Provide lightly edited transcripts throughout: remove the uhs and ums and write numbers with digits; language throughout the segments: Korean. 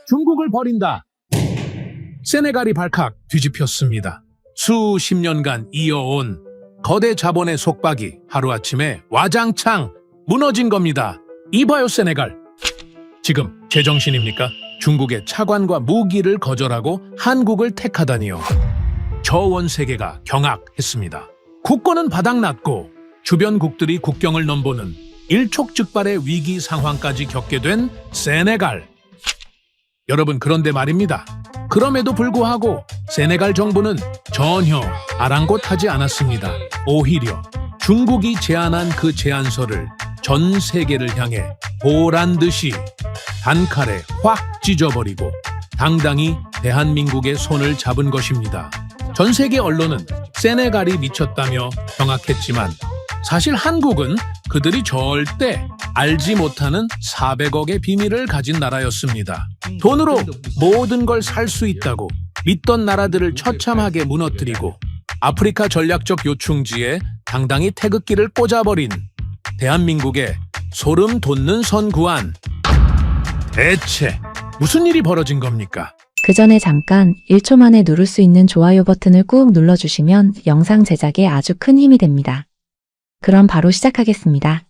중국을 버린다. 세네갈이 발칵 뒤집혔습니다. 수십 년간 이어온 거대 자본의 속박이 하루아침에 와장창 무너진 겁니다. 이봐요, 세네갈. 지금 제정신입니까? 중국의 차관과 무기를 거절하고 한국을 택하다니요. 저원 세계가 경악했습니다. 국권은 바닥났고 주변국들이 국경을 넘보는 일촉즉발의 위기 상황까지 겪게 된 세네갈. 여러분, 그런데 말입니다. 그럼에도 불구하고 세네갈 정부는 전혀 아랑곳하지 않았습니다. 오히려 중국이 제안한 그 제안서를 전 세계를 향해 보란듯이 단칼에 확 찢어버리고 당당히 대한민국의 손을 잡은 것입니다. 전 세계 언론은 세네갈이 미쳤다며 경악했지만 사실 한국은 그들이 절대 알지 못하는 400억의 비밀을 가진 나라였습니다. 돈으로 모든 걸 살 수 있다고 믿던 나라들을 처참하게 무너뜨리고 아프리카 전략적 요충지에 당당히 태극기를 꽂아버린 대한민국의 소름 돋는 선구안. 대체 무슨 일이 벌어진 겁니까? 그 전에 잠깐 1초 만에 누를 수 있는 좋아요 버튼을 꾹 눌러주시면 영상 제작에 아주 큰 힘이 됩니다. 그럼 바로 시작하겠습니다.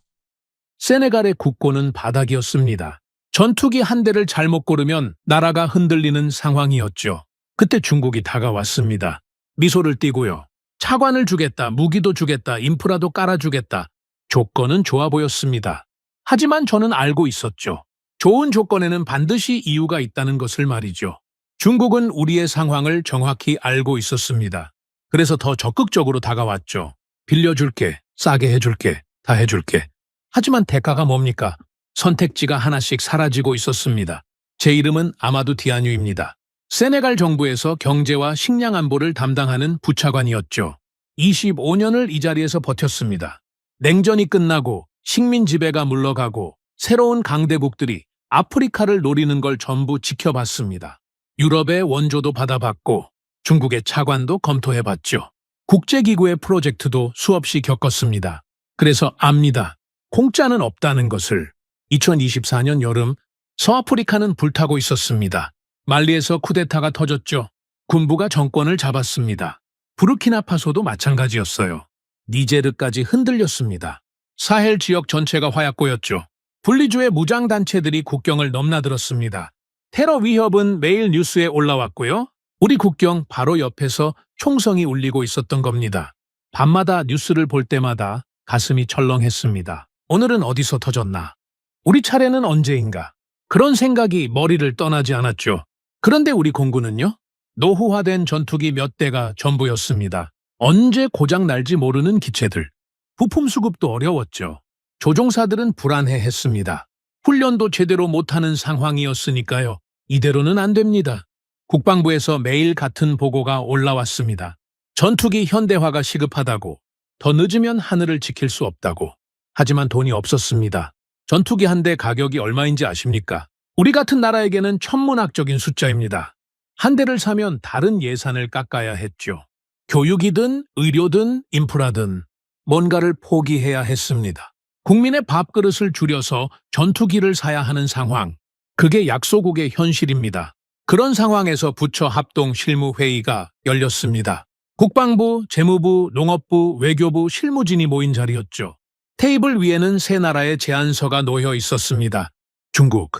세네갈의 국고는 바닥이었습니다. 전투기 한 대를 잘못 고르면 나라가 흔들리는 상황이었죠. 그때 중국이 다가왔습니다. 미소를 띠고요. 차관을 주겠다, 무기도 주겠다, 인프라도 깔아주겠다. 조건은 좋아 보였습니다. 하지만 저는 알고 있었죠. 좋은 조건에는 반드시 이유가 있다는 것을 말이죠. 중국은 우리의 상황을 정확히 알고 있었습니다. 그래서 더 적극적으로 다가왔죠. 빌려줄게, 싸게 해줄게, 다 해줄게. 하지만 대가가 뭡니까? 선택지가 하나씩 사라지고 있었습니다. 제 이름은 아마두 디아뉴입니다. 세네갈 정부에서 경제와 식량 안보를 담당하는 부차관이었죠. 25년을 이 자리에서 버텼습니다. 냉전이 끝나고 식민 지배가 물러가고 새로운 강대국들이 아프리카를 노리는 걸 전부 지켜봤습니다. 유럽의 원조도 받아봤고 중국의 차관도 검토해봤죠. 국제기구의 프로젝트도 수없이 겪었습니다. 그래서 압니다. 공짜는 없다는 것을. 2024년 여름 서아프리카는 불타고 있었습니다. 말리에서 쿠데타가 터졌죠. 군부가 정권을 잡았습니다. 부르키나파소도 마찬가지였어요. 니제르까지 흔들렸습니다. 사헬 지역 전체가 화약고였죠. 분리주의 무장단체들이 국경을 넘나들었습니다. 테러 위협은 매일 뉴스에 올라왔고요. 우리 국경 바로 옆에서 총성이 울리고 있었던 겁니다. 밤마다 뉴스를 볼 때마다 가슴이 철렁했습니다. 오늘은 어디서 터졌나? 우리 차례는 언제인가? 그런 생각이 머리를 떠나지 않았죠. 그런데 우리 공군은요? 노후화된 전투기 몇 대가 전부였습니다. 언제 고장 날지 모르는 기체들. 부품 수급도 어려웠죠. 조종사들은 불안해했습니다. 훈련도 제대로 못하는 상황이었으니까요. 이대로는 안 됩니다. 국방부에서 매일 같은 보고가 올라왔습니다. 전투기 현대화가 시급하다고, 더 늦으면 하늘을 지킬 수 없다고. 하지만 돈이 없었습니다. 전투기 한 대 가격이 얼마인지 아십니까? 우리 같은 나라에게는 천문학적인 숫자입니다. 한 대를 사면 다른 예산을 깎아야 했죠. 교육이든 의료든 인프라든 뭔가를 포기해야 했습니다. 국민의 밥그릇을 줄여서 전투기를 사야 하는 상황. 그게 약소국의 현실입니다. 그런 상황에서 부처 합동 실무회의가 열렸습니다. 국방부, 재무부, 농업부, 외교부, 실무진이 모인 자리였죠. 테이블 위에는 세 나라의 제안서가 놓여 있었습니다. 중국,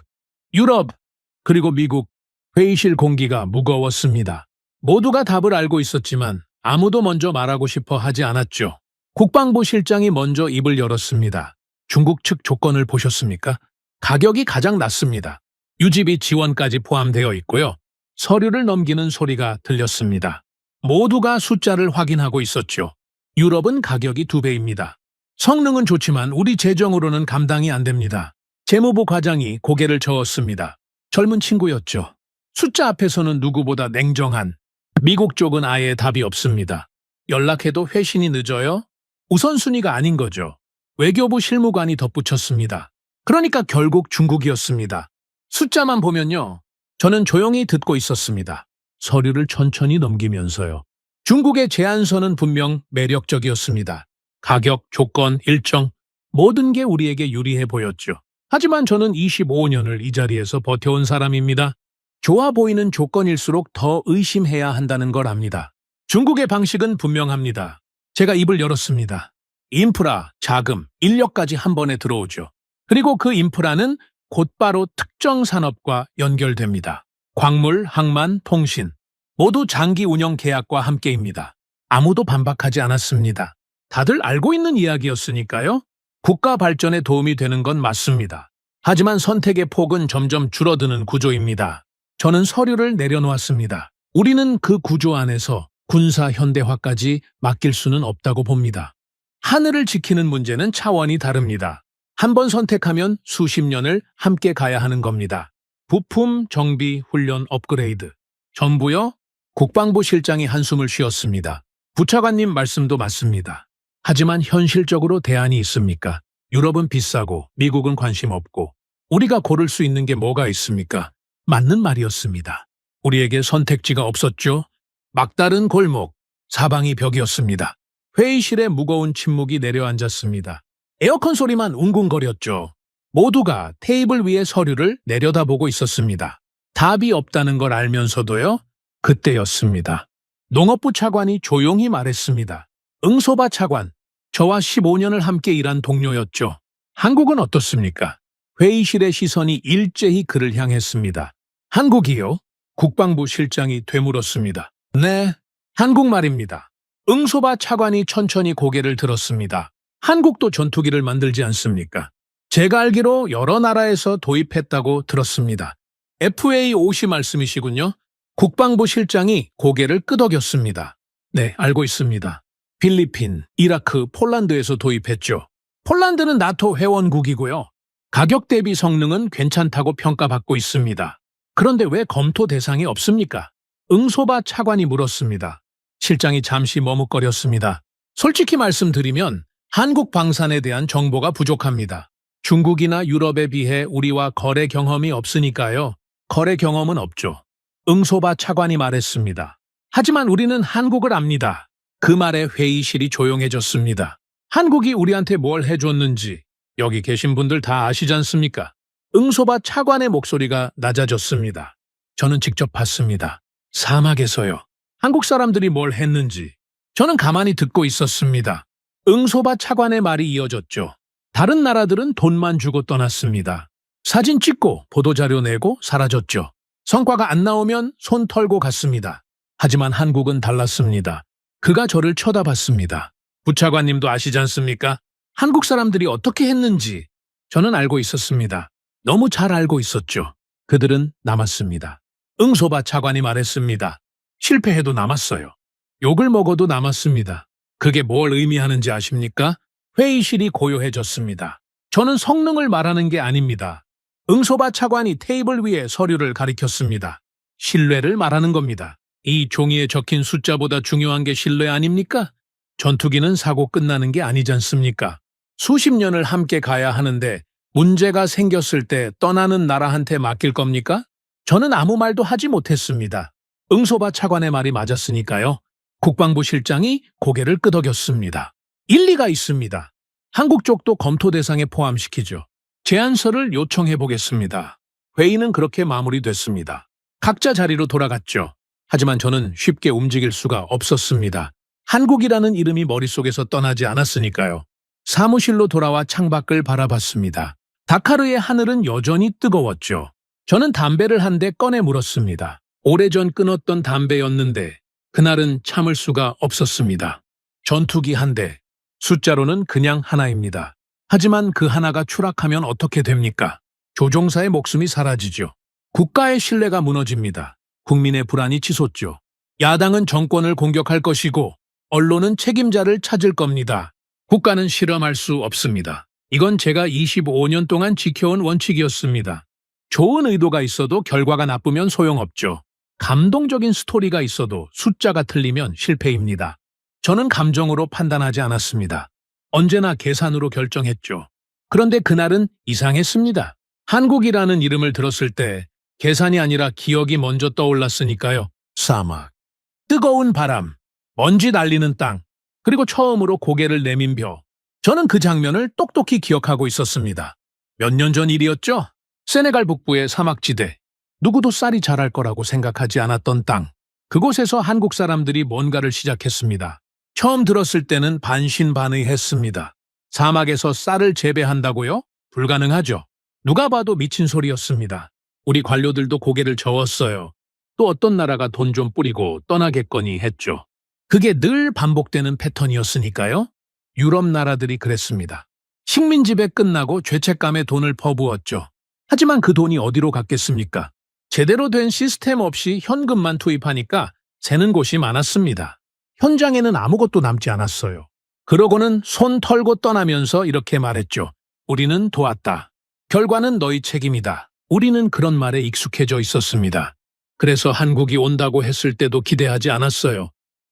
유럽, 그리고 미국. 회의실 공기가 무거웠습니다. 모두가 답을 알고 있었지만 아무도 먼저 말하고 싶어 하지 않았죠. 국방부 실장이 먼저 입을 열었습니다. 중국 측 조건을 보셨습니까? 가격이 가장 낮습니다. 유지비 지원까지 포함되어 있고요. 서류를 넘기는 소리가 들렸습니다. 모두가 숫자를 확인하고 있었죠. 유럽은 가격이 2배입니다. 성능은 좋지만 우리 재정으로는 감당이 안 됩니다. 재무부 과장이 고개를 저었습니다. 젊은 친구였죠. 숫자 앞에서는 누구보다 냉정한. 미국 쪽은 아예 답이 없습니다. 연락해도 회신이 늦어요? 우선순위가 아닌 거죠. 외교부 실무관이 덧붙였습니다. 그러니까 결국 중국이었습니다. 숫자만 보면요. 저는 조용히 듣고 있었습니다. 서류를 천천히 넘기면서요. 중국의 제안서는 분명 매력적이었습니다. 가격, 조건, 일정, 모든 게 우리에게 유리해 보였죠. 하지만 저는 25년을 이 자리에서 버텨온 사람입니다. 좋아 보이는 조건일수록 더 의심해야 한다는 걸 압니다. 중국의 방식은 분명합니다. 제가 입을 열었습니다. 인프라, 자금, 인력까지 한 번에 들어오죠. 그리고 그 인프라는 곧바로 특정 산업과 연결됩니다. 광물, 항만, 통신 모두 장기 운영 계약과 함께입니다. 아무도 반박하지 않았습니다. 다들 알고 있는 이야기였으니까요. 국가 발전에 도움이 되는 건 맞습니다. 하지만 선택의 폭은 점점 줄어드는 구조입니다. 저는 서류를 내려놓았습니다. 우리는 그 구조 안에서 군사 현대화까지 맡길 수는 없다고 봅니다. 하늘을 지키는 문제는 차원이 다릅니다. 한 번 선택하면 수십 년을 함께 가야 하는 겁니다. 부품, 정비, 훈련, 업그레이드. 전부요? 국방부 실장이 한숨을 쉬었습니다. 부차관님 말씀도 맞습니다. 하지만 현실적으로 대안이 있습니까? 유럽은 비싸고 미국은 관심 없고 우리가 고를 수 있는 게 뭐가 있습니까? 맞는 말이었습니다. 우리에게 선택지가 없었죠. 막다른 골목, 사방이 벽이었습니다. 회의실에 무거운 침묵이 내려앉았습니다. 에어컨 소리만 웅궁거렸죠. 모두가 테이블 위에 서류를 내려다보고 있었습니다. 답이 없다는 걸 알면서도요. 그때였습니다. 농업부 차관이 조용히 말했습니다. 응소바 차관, 저와 15년을 함께 일한 동료였죠. 한국은 어떻습니까? 회의실의 시선이 일제히 그를 향했습니다. 한국이요? 국방부 실장이 되물었습니다. 네, 한국말입니다. 응소바 차관이 천천히 고개를 들었습니다. 한국도 전투기를 만들지 않습니까? 제가 알기로 여러 나라에서 도입했다고 들었습니다. FA-50 말씀이시군요. 국방부 실장이 고개를 끄덕였습니다. 네, 알고 있습니다. 필리핀, 이라크, 폴란드에서 도입했죠. 폴란드는 나토 회원국이고요. 가격 대비 성능은 괜찮다고 평가받고 있습니다. 그런데 왜 검토 대상이 없습니까? 응소바 차관이 물었습니다. 실장이 잠시 머뭇거렸습니다. 솔직히 말씀드리면 한국 방산에 대한 정보가 부족합니다. 중국이나 유럽에 비해 우리와 거래 경험이 없으니까요. 거래 경험은 없죠. 응소바 차관이 말했습니다. 하지만 우리는 한국을 압니다. 그 말에 회의실이 조용해졌습니다. 한국이 우리한테 뭘 해줬는지 여기 계신 분들 다 아시지 않습니까? 응소바 차관의 목소리가 낮아졌습니다. 저는 직접 봤습니다. 사막에서요. 한국 사람들이 뭘 했는지 저는 가만히 듣고 있었습니다. 응소바 차관의 말이 이어졌죠. 다른 나라들은 돈만 주고 떠났습니다. 사진 찍고 보도자료 내고 사라졌죠. 성과가 안 나오면 손 털고 갔습니다. 하지만 한국은 달랐습니다. 그가 저를 쳐다봤습니다. 부차관님도 아시지 않습니까? 한국 사람들이 어떻게 했는지 저는 알고 있었습니다. 너무 잘 알고 있었죠. 그들은 남았습니다. 응소바 차관이 말했습니다. 실패해도 남았어요. 욕을 먹어도 남았습니다. 그게 뭘 의미하는지 아십니까? 회의실이 고요해졌습니다. 저는 성능을 말하는 게 아닙니다. 응소바 차관이 테이블 위에 서류를 가리켰습니다. 신뢰를 말하는 겁니다. 이 종이에 적힌 숫자보다 중요한 게 신뢰 아닙니까? 전투기는 사고 끝나는 게 아니지 않습니까? 수십 년을 함께 가야 하는데 문제가 생겼을 때 떠나는 나라한테 맡길 겁니까? 저는 아무 말도 하지 못했습니다. 응소바 차관의 말이 맞았으니까요. 국방부 실장이 고개를 끄덕였습니다. 일리가 있습니다. 한국 쪽도 검토 대상에 포함시키죠. 제안서를 요청해 보겠습니다. 회의는 그렇게 마무리됐습니다. 각자 자리로 돌아갔죠. 하지만 저는 쉽게 움직일 수가 없었습니다. 한국이라는 이름이 머릿속에서 떠나지 않았으니까요. 사무실로 돌아와 창밖을 바라봤습니다. 다카르의 하늘은 여전히 뜨거웠죠. 저는 담배를 한 대 꺼내 물었습니다. 오래전 끊었던 담배였는데 그날은 참을 수가 없었습니다. 전투기 한 대, 숫자로는 그냥 하나입니다. 하지만 그 하나가 추락하면 어떻게 됩니까? 조종사의 목숨이 사라지죠. 국가의 신뢰가 무너집니다. 국민의 불안이 치솟죠. 야당은 정권을 공격할 것이고 언론은 책임자를 찾을 겁니다. 국가는 실험할 수 없습니다. 이건 제가 25년 동안 지켜온 원칙이었습니다. 좋은 의도가 있어도 결과가 나쁘면 소용없죠. 감동적인 스토리가 있어도 숫자가 틀리면 실패입니다. 저는 감정으로 판단하지 않았습니다. 언제나 계산으로 결정했죠. 그런데 그날은 이상했습니다. 한국이라는 이름을 들었을 때 계산이 아니라 기억이 먼저 떠올랐으니까요. 사막, 뜨거운 바람, 먼지 날리는 땅, 그리고 처음으로 고개를 내민 벼. 저는 그 장면을 똑똑히 기억하고 있었습니다. 몇 년 전 일이었죠? 세네갈 북부의 사막지대. 누구도 쌀이 자랄 거라고 생각하지 않았던 땅. 그곳에서 한국 사람들이 뭔가를 시작했습니다. 처음 들었을 때는 반신반의했습니다. 사막에서 쌀을 재배한다고요? 불가능하죠. 누가 봐도 미친 소리였습니다. 우리 관료들도 고개를 저었어요. 또 어떤 나라가 돈 좀 뿌리고 떠나겠거니 했죠. 그게 늘 반복되는 패턴이었으니까요. 유럽 나라들이 그랬습니다. 식민지배 끝나고 죄책감에 돈을 퍼부었죠. 하지만 그 돈이 어디로 갔겠습니까? 제대로 된 시스템 없이 현금만 투입하니까 새는 곳이 많았습니다. 현장에는 아무것도 남지 않았어요. 그러고는 손 털고 떠나면서 이렇게 말했죠. 우리는 도왔다. 결과는 너희 책임이다. 우리는 그런 말에 익숙해져 있었습니다. 그래서 한국이 온다고 했을 때도 기대하지 않았어요.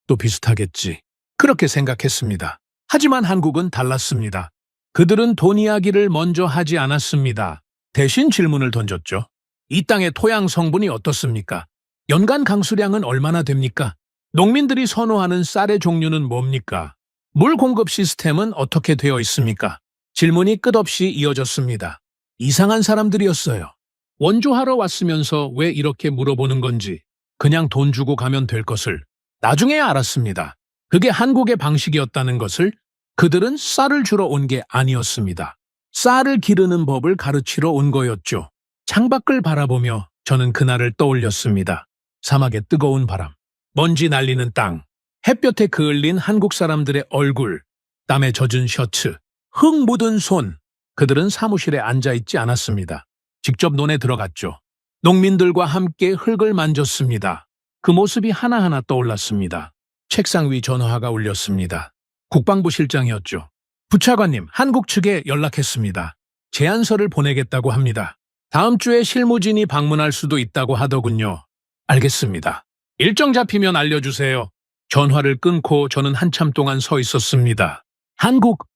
또 비슷하겠지. 그렇게 생각했습니다. 하지만 한국은 달랐습니다. 그들은 돈 이야기를 먼저 하지 않았습니다. 대신 질문을 던졌죠. 이 땅의 토양 성분이 어떻습니까? 연간 강수량은 얼마나 됩니까? 농민들이 선호하는 쌀의 종류는 뭡니까? 물 공급 시스템은 어떻게 되어 있습니까? 질문이 끝없이 이어졌습니다. 이상한 사람들이었어요. 원조하러 왔으면서 왜 이렇게 물어보는 건지 그냥 돈 주고 가면 될 것을 나중에야 알았습니다. 그게 한국의 방식이었다는 것을. 그들은 쌀을 주러 온 게 아니었습니다. 쌀을 기르는 법을 가르치러 온 거였죠. 창밖을 바라보며 저는 그날을 떠올렸습니다. 사막의 뜨거운 바람, 먼지 날리는 땅, 햇볕에 그을린 한국 사람들의 얼굴, 땀에 젖은 셔츠, 흙 묻은 손. 그들은 사무실에 앉아있지 않았습니다. 직접 논에 들어갔죠. 농민들과 함께 흙을 만졌습니다. 그 모습이 하나하나 떠올랐습니다. 책상 위 전화가 울렸습니다. 국방부 실장이었죠. 부차관님, 한국 측에 연락했습니다. 제안서를 보내겠다고 합니다. 다음 주에 실무진이 방문할 수도 있다고 하더군요. 알겠습니다. 일정 잡히면 알려주세요. 전화를 끊고 저는 한참 동안 서 있었습니다. 한국,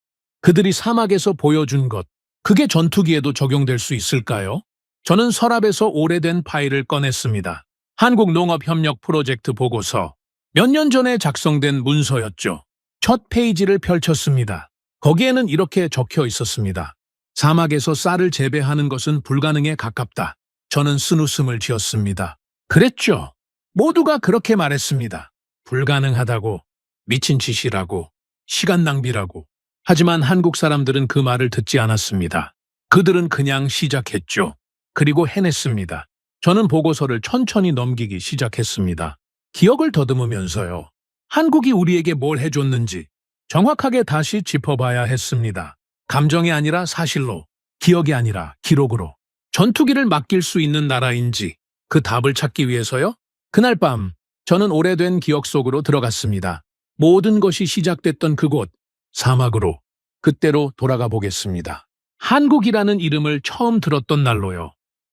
그들이 사막에서 보여준 것, 그게 전투기에도 적용될 수 있을까요? 저는 서랍에서 오래된 파일을 꺼냈습니다. 한국농업협력 프로젝트 보고서. 몇 년 전에 작성된 문서였죠. 첫 페이지를 펼쳤습니다. 거기에는 이렇게 적혀 있었습니다. 사막에서 쌀을 재배하는 것은 불가능에 가깝다. 저는 쓴웃음을 지었습니다. 그랬죠. 모두가 그렇게 말했습니다. 불가능하다고, 미친 짓이라고, 시간 낭비라고. 하지만 한국 사람들은 그 말을 듣지 않았습니다. 그들은 그냥 시작했죠. 그리고 해냈습니다. 저는 보고서를 천천히 넘기기 시작했습니다. 기억을 더듬으면서요. 한국이 우리에게 뭘 해줬는지 정확하게 다시 짚어봐야 했습니다. 감정이 아니라 사실로, 기억이 아니라 기록으로. 전투기를 맡길 수 있는 나라인지 그 답을 찾기 위해서요. 그날 밤 저는 오래된 기억 속으로 들어갔습니다. 모든 것이 시작됐던 그곳, 사막으로, 그때로 돌아가 보겠습니다. 한국이라는 이름을 처음 들었던 날로요.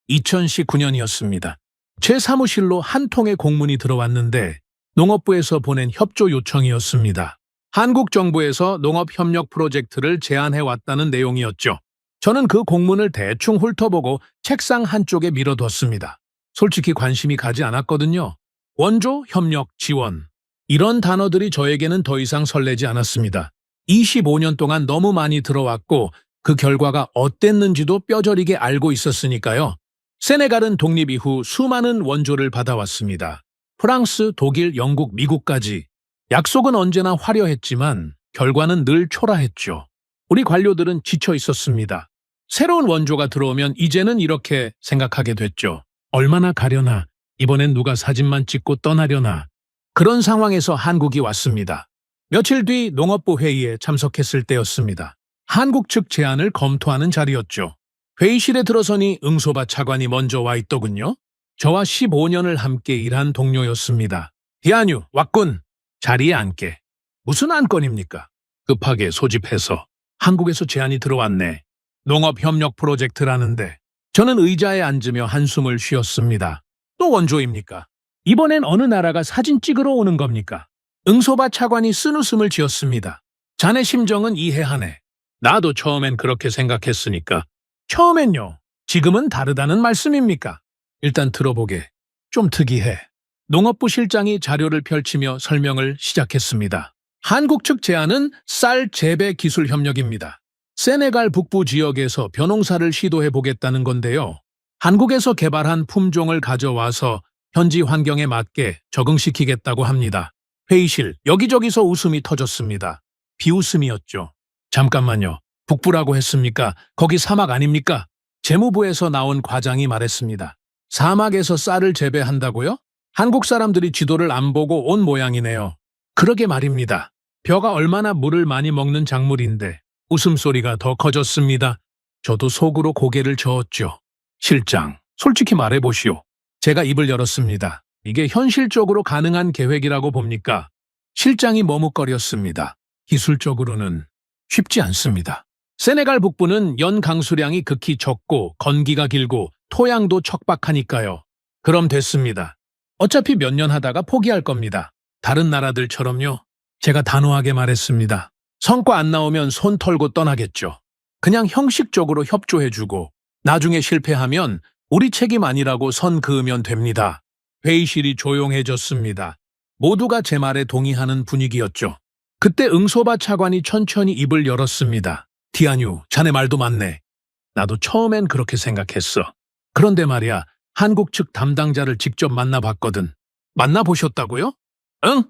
2019년이었습니다. 제 사무실로 한 통의 공문이 들어왔는데 농업부에서 보낸 협조 요청이었습니다. 한국 정부에서 농업협력 프로젝트를 제안해왔다는 내용이었죠. 저는 그 공문을 대충 훑어보고 책상 한쪽에 밀어뒀습니다. 솔직히 관심이 가지 않았거든요. 원조, 협력, 지원. 이런 단어들이 저에게는 더 이상 설레지 않았습니다. 25년 동안 너무 많이 들어왔고 그 결과가 어땠는지도 뼈저리게 알고 있었으니까요. 세네갈은 독립 이후 수많은 원조를 받아왔습니다. 프랑스, 독일, 영국, 미국까지. 약속은 언제나 화려했지만 결과는 늘 초라했죠. 우리 관료들은 지쳐 있었습니다. 새로운 원조가 들어오면 이제는 이렇게 생각하게 됐죠. 얼마나 가려나, 이번엔 누가 사진만 찍고 떠나려나. 그런 상황에서 한국이 왔습니다. 며칠 뒤 농업부 회의에 참석했을 때였습니다. 한국 측 제안을 검토하는 자리였죠. 회의실에 들어서니 응소바 차관이 먼저 와 있더군요. 저와 15년을 함께 일한 동료였습니다. 디아뉴, 왔군. 자리에 앉게. 무슨 안건입니까? 급하게 소집해서. 한국에서 제안이 들어왔네. 농업협력 프로젝트라는데. 저는 의자에 앉으며 한숨을 쉬었습니다. 또 원조입니까? 이번엔 어느 나라가 사진 찍으러 오는 겁니까? 응소바 차관이 쓴웃음을 지었습니다. 자네 심정은 이해하네. 나도 처음엔 그렇게 생각했으니까. 처음엔요. 지금은 다르다는 말씀입니까? 일단 들어보게. 좀 특이해. 농업부 실장이 자료를 펼치며 설명을 시작했습니다. 한국 측 제안은 쌀 재배 기술 협력입니다. 세네갈 북부 지역에서 벼농사를 시도해 보겠다는 건데요. 한국에서 개발한 품종을 가져와서 현지 환경에 맞게 적응시키겠다고 합니다. 회의실 여기저기서 웃음이 터졌습니다. 비웃음이었죠. 잠깐만요. 북부라고 했습니까? 거기 사막 아닙니까? 재무부에서 나온 과장이 말했습니다. 사막에서 쌀을 재배한다고요? 한국 사람들이 지도를 안 보고 온 모양이네요. 그러게 말입니다. 벼가 얼마나 물을 많이 먹는 작물인데 웃음소리가 더 커졌습니다. 저도 속으로 고개를 저었죠. 실장, 솔직히 말해보시오. 제가 입을 열었습니다. 이게 현실적으로 가능한 계획이라고 봅니까? 실장이 머뭇거렸습니다. 기술적으로는 쉽지 않습니다. 세네갈 북부는 연 강수량이 극히 적고 건기가 길고 토양도 척박하니까요. 그럼 됐습니다. 어차피 몇 년 하다가 포기할 겁니다. 다른 나라들처럼요. 제가 단호하게 말했습니다. 성과 안 나오면 손 털고 떠나겠죠. 그냥 형식적으로 협조해주고 나중에 실패하면 우리 책임 아니라고 선 그으면 됩니다. 회의실이 조용해졌습니다. 모두가 제 말에 동의하는 분위기였죠. 그때 응소바 차관이 천천히 입을 열었습니다. 디아뉴, 자네 말도 맞네. 나도 처음엔 그렇게 생각했어. 그런데 말이야, 한국 측 담당자를 직접 만나봤거든. 만나보셨다고요? 응?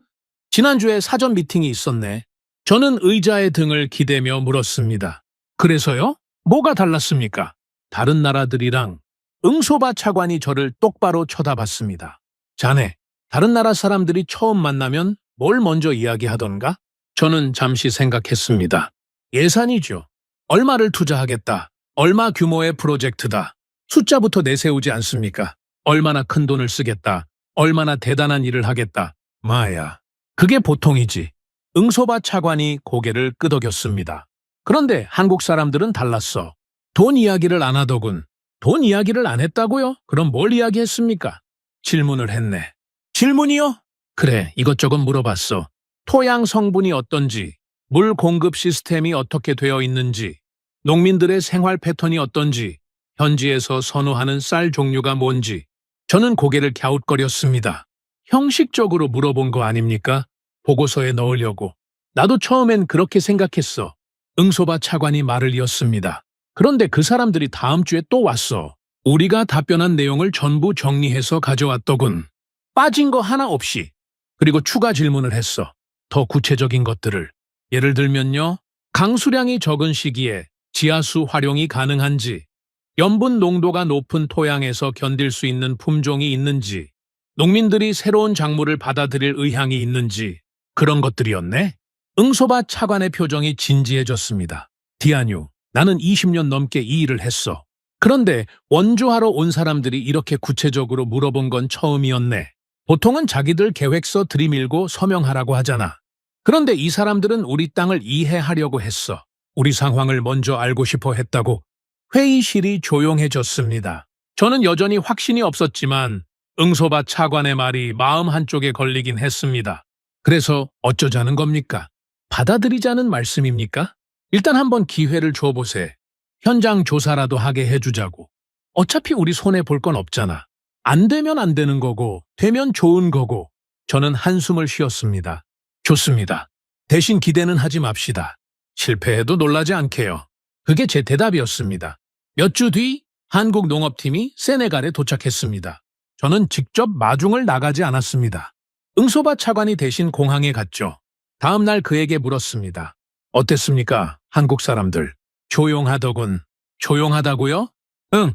지난주에 사전 미팅이 있었네. 저는 의자의 등을 기대며 물었습니다. 그래서요? 뭐가 달랐습니까? 다른 나라들이랑 응소바 차관이 저를 똑바로 쳐다봤습니다. 자네, 다른 나라 사람들이 처음 만나면 뭘 먼저 이야기하던가? 저는 잠시 생각했습니다. 예산이죠. 얼마를 투자하겠다. 얼마 규모의 프로젝트다. 숫자부터 내세우지 않습니까? 얼마나 큰 돈을 쓰겠다. 얼마나 대단한 일을 하겠다. 마야, 그게 보통이지. 응소바 차관이 고개를 끄덕였습니다. 그런데 한국 사람들은 달랐어. 돈 이야기를 안 하더군. 돈 이야기를 안 했다고요? 그럼 뭘 이야기했습니까? 질문을 했네. 질문이요? 그래, 이것저것 물어봤어. 토양 성분이 어떤지, 물 공급 시스템이 어떻게 되어 있는지, 농민들의 생활 패턴이 어떤지, 현지에서 선호하는 쌀 종류가 뭔지. 저는 고개를 갸웃거렸습니다. 형식적으로 물어본 거 아닙니까? 보고서에 넣으려고. 나도 처음엔 그렇게 생각했어. 응소바 차관이 말을 이었습니다. 그런데 그 사람들이 다음 주에 또 왔어. 우리가 답변한 내용을 전부 정리해서 가져왔더군. 빠진 거 하나 없이. 그리고 추가 질문을 했어. 더 구체적인 것들을. 예를 들면요. 강수량이 적은 시기에 지하수 활용이 가능한지, 염분 농도가 높은 토양에서 견딜 수 있는 품종이 있는지, 농민들이 새로운 작물을 받아들일 의향이 있는지, 그런 것들이었네. 응소바 차관의 표정이 진지해졌습니다. 디아뉴, 나는 20년 넘게 이 일을 했어. 그런데 원조하러 온 사람들이 이렇게 구체적으로 물어본 건 처음이었네. 보통은 자기들 계획서 들이밀고 서명하라고 하잖아. 그런데 이 사람들은 우리 땅을 이해하려고 했어. 우리 상황을 먼저 알고 싶어 했다고. 회의실이 조용해졌습니다. 저는 여전히 확신이 없었지만 응소바 차관의 말이 마음 한쪽에 걸리긴 했습니다. 그래서 어쩌자는 겁니까? 받아들이자는 말씀입니까? 일단 한번 기회를 줘보세. 현장 조사라도 하게 해주자고. 어차피 우리 손해 볼 건 없잖아. 안 되면 안 되는 거고, 되면 좋은 거고. 저는 한숨을 쉬었습니다. 좋습니다. 대신 기대는 하지 맙시다. 실패해도 놀라지 않게요. 그게 제 대답이었습니다. 몇 주 뒤 한국 농업팀이 세네갈에 도착했습니다. 저는 직접 마중을 나가지 않았습니다. 응소바 차관이 대신 공항에 갔죠. 다음 날 그에게 물었습니다. 어땠습니까? 한국 사람들. 조용하더군. 조용하다고요? 응.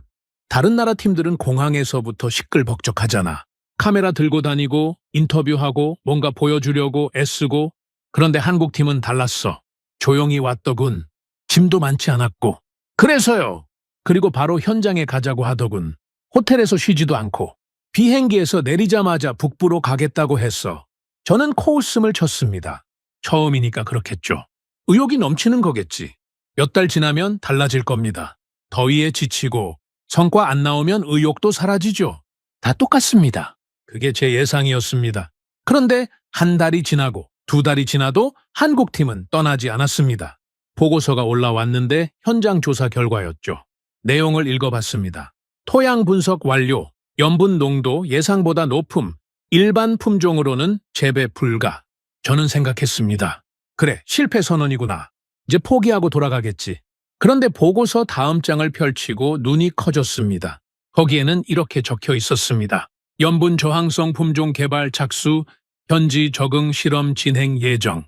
다른 나라 팀들은 공항에서부터 시끌벅적하잖아. 카메라 들고 다니고 인터뷰하고 뭔가 보여주려고 애쓰고. 그런데 한국 팀은 달랐어. 조용히 왔더군. 짐도 많지 않았고. 그래서요. 그리고 바로 현장에 가자고 하더군. 호텔에서 쉬지도 않고. 비행기에서 내리자마자 북부로 가겠다고 했어. 저는 코웃음을 쳤습니다. 처음이니까 그렇겠죠. 의욕이 넘치는 거겠지. 몇 달 지나면 달라질 겁니다. 더위에 지치고 성과 안 나오면 의욕도 사라지죠. 다 똑같습니다. 그게 제 예상이었습니다. 그런데 한 달이 지나고 두 달이 지나도 한국팀은 떠나지 않았습니다. 보고서가 올라왔는데 현장 조사 결과였죠. 내용을 읽어봤습니다. 토양 분석 완료, 염분 농도 예상보다 높음, 일반 품종으로는 재배 불가. 저는 생각했습니다. 그래, 실패 선언이구나. 이제 포기하고 돌아가겠지. 그런데 보고서 다음 장을 펼치고 눈이 커졌습니다. 거기에는 이렇게 적혀 있었습니다. 염분 저항성 품종 개발 착수, 현지 적응 실험 진행 예정.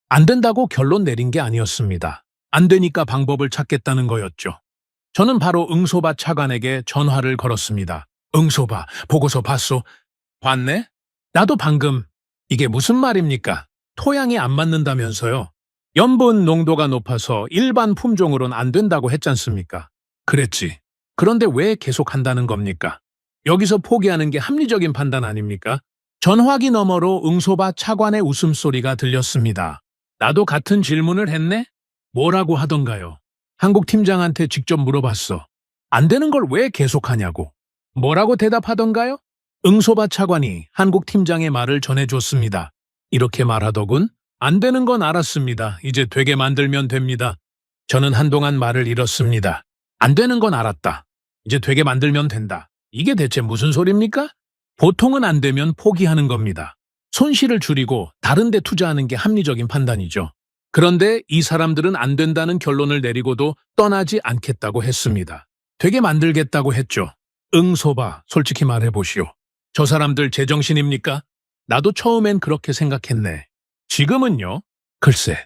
안 된다고 결론 내린 게 아니었습니다. 안 되니까 방법을 찾겠다는 거였죠. 저는 바로 응소바 차관에게 전화를 걸었습니다. 응소바, 보고서 봤소? 봤네? 나도 방금. 이게 무슨 말입니까? 토양이 안 맞는다면서요. 염분 농도가 높아서 일반 품종으론 안 된다고 했잖습니까? 그랬지. 그런데 왜 계속 한다는 겁니까? 여기서 포기하는 게 합리적인 판단 아닙니까? 전화기 너머로 응소바 차관의 웃음소리가 들렸습니다. 나도 같은 질문을 했네? 뭐라고 하던가요? 한국 팀장한테 직접 물어봤어. 안 되는 걸 왜 계속하냐고. 뭐라고 대답하던가요? 응소바 차관이 한국 팀장의 말을 전해줬습니다. 이렇게 말하더군. 안 되는 건 알았습니다. 이제 되게 만들면 됩니다. 저는 한동안 말을 잃었습니다. 안 되는 건 알았다. 이제 되게 만들면 된다. 이게 대체 무슨 소리입니까? 보통은 안 되면 포기하는 겁니다. 손실을 줄이고 다른 데 투자하는 게 합리적인 판단이죠. 그런데 이 사람들은 안 된다는 결론을 내리고도 떠나지 않겠다고 했습니다. 되게 만들겠다고 했죠. 응소바, 솔직히 말해보시오. 저 사람들 제정신입니까? 나도 처음엔 그렇게 생각했네. 지금은요? 글쎄,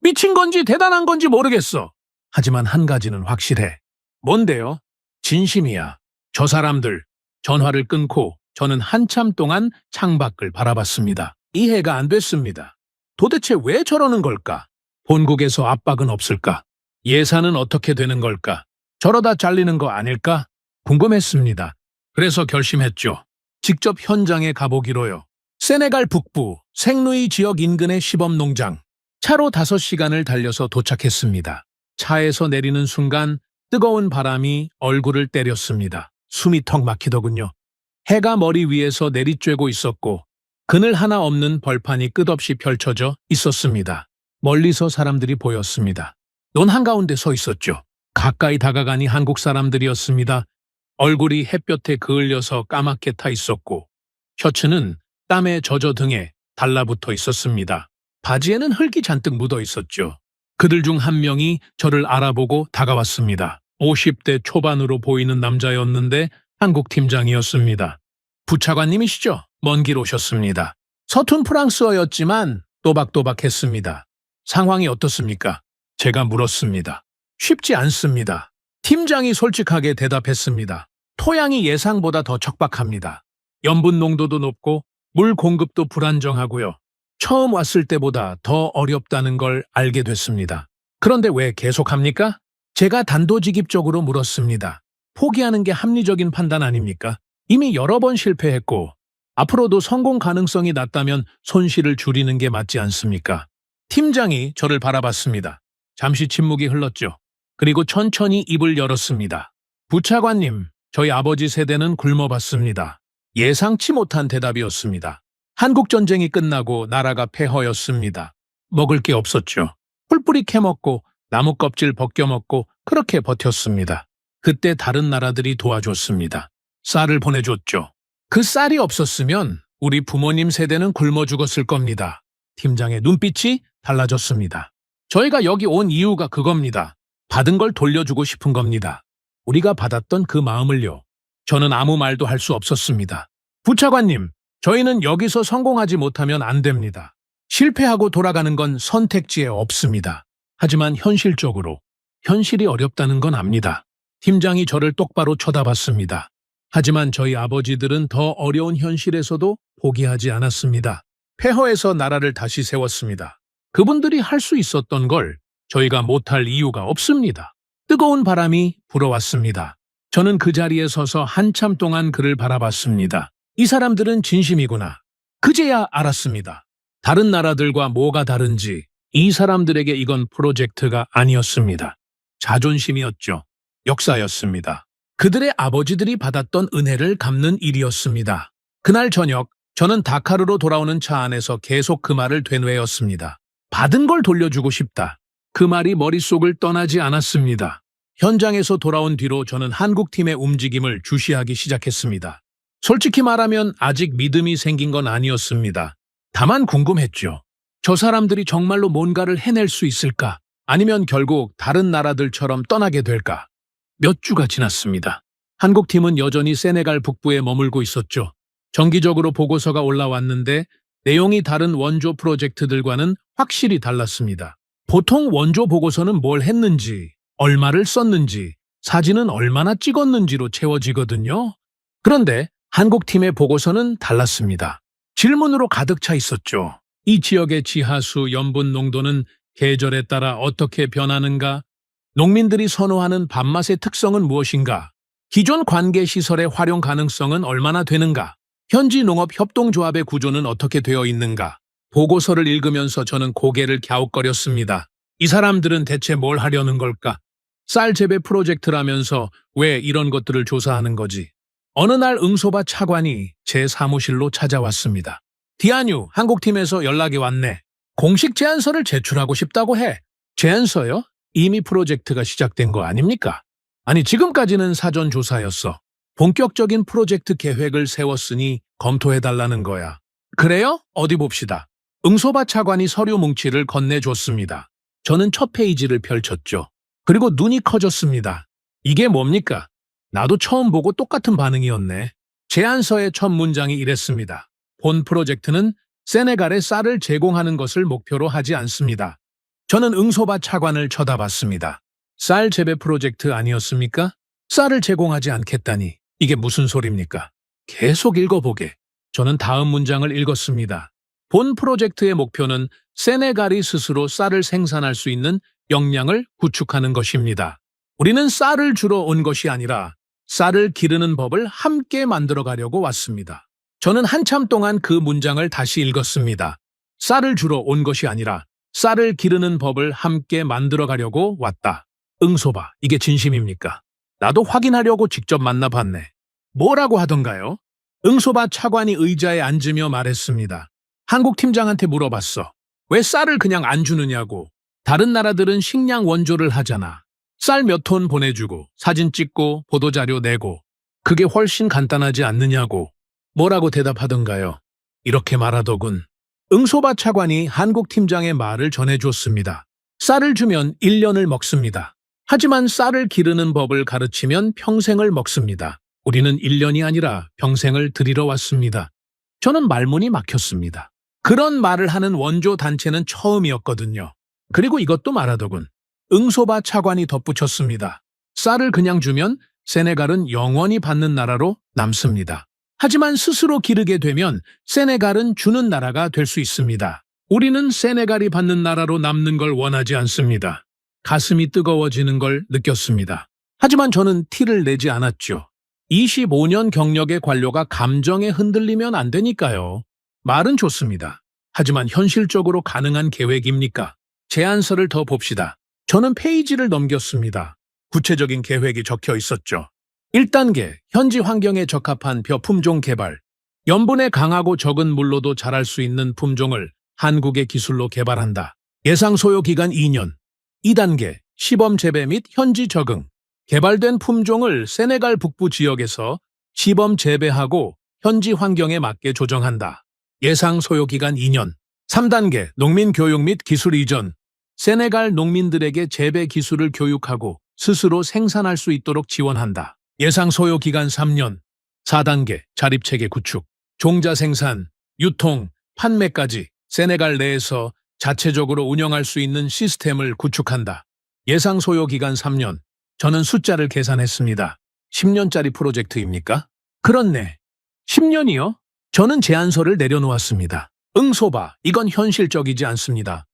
미친 건지 대단한 건지 모르겠어. 하지만 한 가지는 확실해. 뭔데요? 진심이야. 저 사람들. 전화를 끊고 저는 한참 동안 창밖을 바라봤습니다. 이해가 안 됐습니다. 도대체 왜 저러는 걸까? 본국에서 압박은 없을까? 예산은 어떻게 되는 걸까? 저러다 잘리는 거 아닐까? 궁금했습니다. 그래서 결심했죠. 직접 현장에 가보기로요. 세네갈 북부 생루이 지역 인근의 시범농장. 차로 5시간을 달려서 도착했습니다. 차에서 내리는 순간 뜨거운 바람이 얼굴을 때렸습니다. 숨이 턱 막히더군요. 해가 머리 위에서 내리쬐고 있었고 그늘 하나 없는 벌판이 끝없이 펼쳐져 있었습니다. 멀리서 사람들이 보였습니다. 논 한가운데 서 있었죠. 가까이 다가가니 한국 사람들이었습니다. 얼굴이 햇볕에 그을려서 까맣게 타 있었고 셔츠는 땀에 젖어 등에 달라붙어 있었습니다. 바지에는 흙이 잔뜩 묻어 있었죠. 그들 중 한 명이 저를 알아보고 다가왔습니다. 50대 초반으로 보이는 남자였는데 한국 팀장이었습니다. 부차관님이시죠? 먼 길 오셨습니다. 서툰 프랑스어였지만 또박또박했습니다. 상황이 어떻습니까? 제가 물었습니다. 쉽지 않습니다. 팀장이 솔직하게 대답했습니다. 토양이 예상보다 더 척박합니다. 염분 농도도 높고 물 공급도 불안정하고요. 처음 왔을 때보다 더 어렵다는 걸 알게 됐습니다. 그런데 왜 계속합니까? 제가 단도직입적으로 물었습니다. 포기하는 게 합리적인 판단 아닙니까? 이미 여러 번 실패했고 앞으로도 성공 가능성이 낮다면 손실을 줄이는 게 맞지 않습니까? 팀장이 저를 바라봤습니다. 잠시 침묵이 흘렀죠. 그리고 천천히 입을 열었습니다. 부차관님, 저희 아버지 세대는 굶어봤습니다. 예상치 못한 대답이었습니다. 한국전쟁이 끝나고 나라가 폐허였습니다. 먹을 게 없었죠. 풀뿌리 캐먹고 나무 껍질 벗겨먹고 그렇게 버텼습니다. 그때 다른 나라들이 도와줬습니다. 쌀을 보내줬죠. 그 쌀이 없었으면 우리 부모님 세대는 굶어 죽었을 겁니다. 팀장의 눈빛이 달라졌습니다. 저희가 여기 온 이유가 그겁니다. 받은 걸 돌려주고 싶은 겁니다. 우리가 받았던 그 마음을요. 저는 아무 말도 할 수 없었습니다. 부차관님, 저희는 여기서 성공하지 못하면 안 됩니다. 실패하고 돌아가는 건 선택지에 없습니다. 하지만 현실적으로 현실이 어렵다는 건 압니다. 팀장이 저를 똑바로 쳐다봤습니다. 하지만 저희 아버지들은 더 어려운 현실에서도 포기하지 않았습니다. 폐허에서 나라를 다시 세웠습니다. 그분들이 할 수 있었던 걸 저희가 못할 이유가 없습니다. 뜨거운 바람이 불어왔습니다. 저는 그 자리에 서서 한참 동안 그를 바라봤습니다. 이 사람들은 진심이구나. 그제야 알았습니다. 다른 나라들과 뭐가 다른지 이 사람들에게 이건 프로젝트가 아니었습니다. 자존심이었죠. 역사였습니다. 그들의 아버지들이 받았던 은혜를 갚는 일이었습니다. 그날 저녁 저는 다카르로 돌아오는 차 안에서 계속 그 말을 되뇌었습니다. 받은 걸 돌려주고 싶다. 그 말이 머릿속을 떠나지 않았습니다. 현장에서 돌아온 뒤로 저는 한국팀의 움직임을 주시하기 시작했습니다. 솔직히 말하면 아직 믿음이 생긴 건 아니었습니다. 다만 궁금했죠. 저 사람들이 정말로 뭔가를 해낼 수 있을까? 아니면 결국 다른 나라들처럼 떠나게 될까? 몇 주가 지났습니다. 한국팀은 여전히 세네갈 북부에 머물고 있었죠. 정기적으로 보고서가 올라왔는데 내용이 다른 원조 프로젝트들과는 확실히 달랐습니다. 보통 원조 보고서는 뭘 했는지, 얼마를 썼는지, 사진은 얼마나 찍었는지로 채워지거든요. 그런데 한국팀의 보고서는 달랐습니다. 질문으로 가득 차 있었죠. 이 지역의 지하수 염분 농도는 계절에 따라 어떻게 변하는가? 농민들이 선호하는 밥맛의 특성은 무엇인가? 기존 관계 시설의 활용 가능성은 얼마나 되는가? 현지 농업 협동조합의 구조는 어떻게 되어 있는가? 보고서를 읽으면서 저는 고개를 갸웃거렸습니다. 이 사람들은 대체 뭘 하려는 걸까? 쌀 재배 프로젝트라면서 왜 이런 것들을 조사하는 거지? 어느 날 응소바 차관이 제 사무실로 찾아왔습니다. 디아뉴, 한국팀에서 연락이 왔네. 공식 제안서를 제출하고 싶다고 해. 제안서요? 이미 프로젝트가 시작된 거 아닙니까? 아니, 지금까지는 사전 조사였어. 본격적인 프로젝트 계획을 세웠으니 검토해달라는 거야. 그래요? 어디 봅시다. 응소바 차관이 서류 뭉치를 건네줬습니다. 저는 첫 페이지를 펼쳤죠. 그리고 눈이 커졌습니다. 이게 뭡니까? 나도 처음 보고 똑같은 반응이었네. 제안서의 첫 문장이 이랬습니다. 본 프로젝트는 세네갈에 쌀을 제공하는 것을 목표로 하지 않습니다. 저는 응소바 차관을 쳐다봤습니다. 쌀 재배 프로젝트 아니었습니까? 쌀을 제공하지 않겠다니 이게 무슨 소리입니까? 계속 읽어보게. 저는 다음 문장을 읽었습니다. 본 프로젝트의 목표는 세네갈이 스스로 쌀을 생산할 수 있는 역량을 구축하는 것입니다. 우리는 쌀을 주러 온 것이 아니라 쌀을 기르는 법을 함께 만들어 가려고 왔습니다. 저는 한참 동안 그 문장을 다시 읽었습니다. 쌀을 주러 온 것이 아니라 쌀을 기르는 법을 함께 만들어 가려고 왔다. 응소바, 이게 진심입니까? 나도 확인하려고 직접 만나봤네. 뭐라고 하던가요? 응소바 차관이 의자에 앉으며 말했습니다. 한국 팀장한테 물어봤어. 왜 쌀을 그냥 안 주느냐고. 다른 나라들은 식량 원조를 하잖아. 쌀 몇 톤 보내주고 사진 찍고 보도자료 내고 그게 훨씬 간단하지 않느냐고. 뭐라고 대답하던가요? 이렇게 말하더군. 응소바 차관이 한국 팀장의 말을 전해줬습니다. 쌀을 주면 1년을 먹습니다. 하지만 쌀을 기르는 법을 가르치면 평생을 먹습니다. 우리는 1년이 아니라 평생을 들이러 왔습니다. 저는 말문이 막혔습니다. 그런 말을 하는 원조 단체는 처음이었거든요. 그리고 이것도 말하더군. 응소바 차관이 덧붙였습니다. 쌀을 그냥 주면 세네갈은 영원히 받는 나라로 남습니다. 하지만 스스로 기르게 되면 세네갈은 주는 나라가 될 수 있습니다. 우리는 세네갈이 받는 나라로 남는 걸 원하지 않습니다. 가슴이 뜨거워지는 걸 느꼈습니다. 하지만 저는 티를 내지 않았죠. 25년 경력의 관료가 감정에 흔들리면 안 되니까요. 말은 좋습니다. 하지만 현실적으로 가능한 계획입니까? 제안서를 더 봅시다. 저는 페이지를 넘겼습니다. 구체적인 계획이 적혀 있었죠. 1단계, 현지 환경에 적합한 벼 품종 개발. 염분에 강하고 적은 물로도 자랄 수 있는 품종을 한국의 기술로 개발한다. 예상 소요 기간 2년. 2단계, 시범 재배 및 현지 적응. 개발된 품종을 세네갈 북부 지역에서 시범 재배하고 현지 환경에 맞게 조정한다. 예상 소요 기간 2년. 3단계, 농민 교육 및 기술 이전. 세네갈 농민들에게 재배 기술을 교육하고 스스로 생산할 수 있도록 지원한다. 예상 소요 기간 3년. 4단계, 자립체계 구축. 종자 생산, 유통, 판매까지 세네갈 내에서 자체적으로 운영할 수 있는 시스템을 구축한다. 예상 소요 기간 3년. 저는 숫자를 계산했습니다. 10년짜리 프로젝트입니까? 그렇네. 10년이요? 저는 제안서를 내려놓았습니다. 응소바, 이건 현실적이지 않습니다.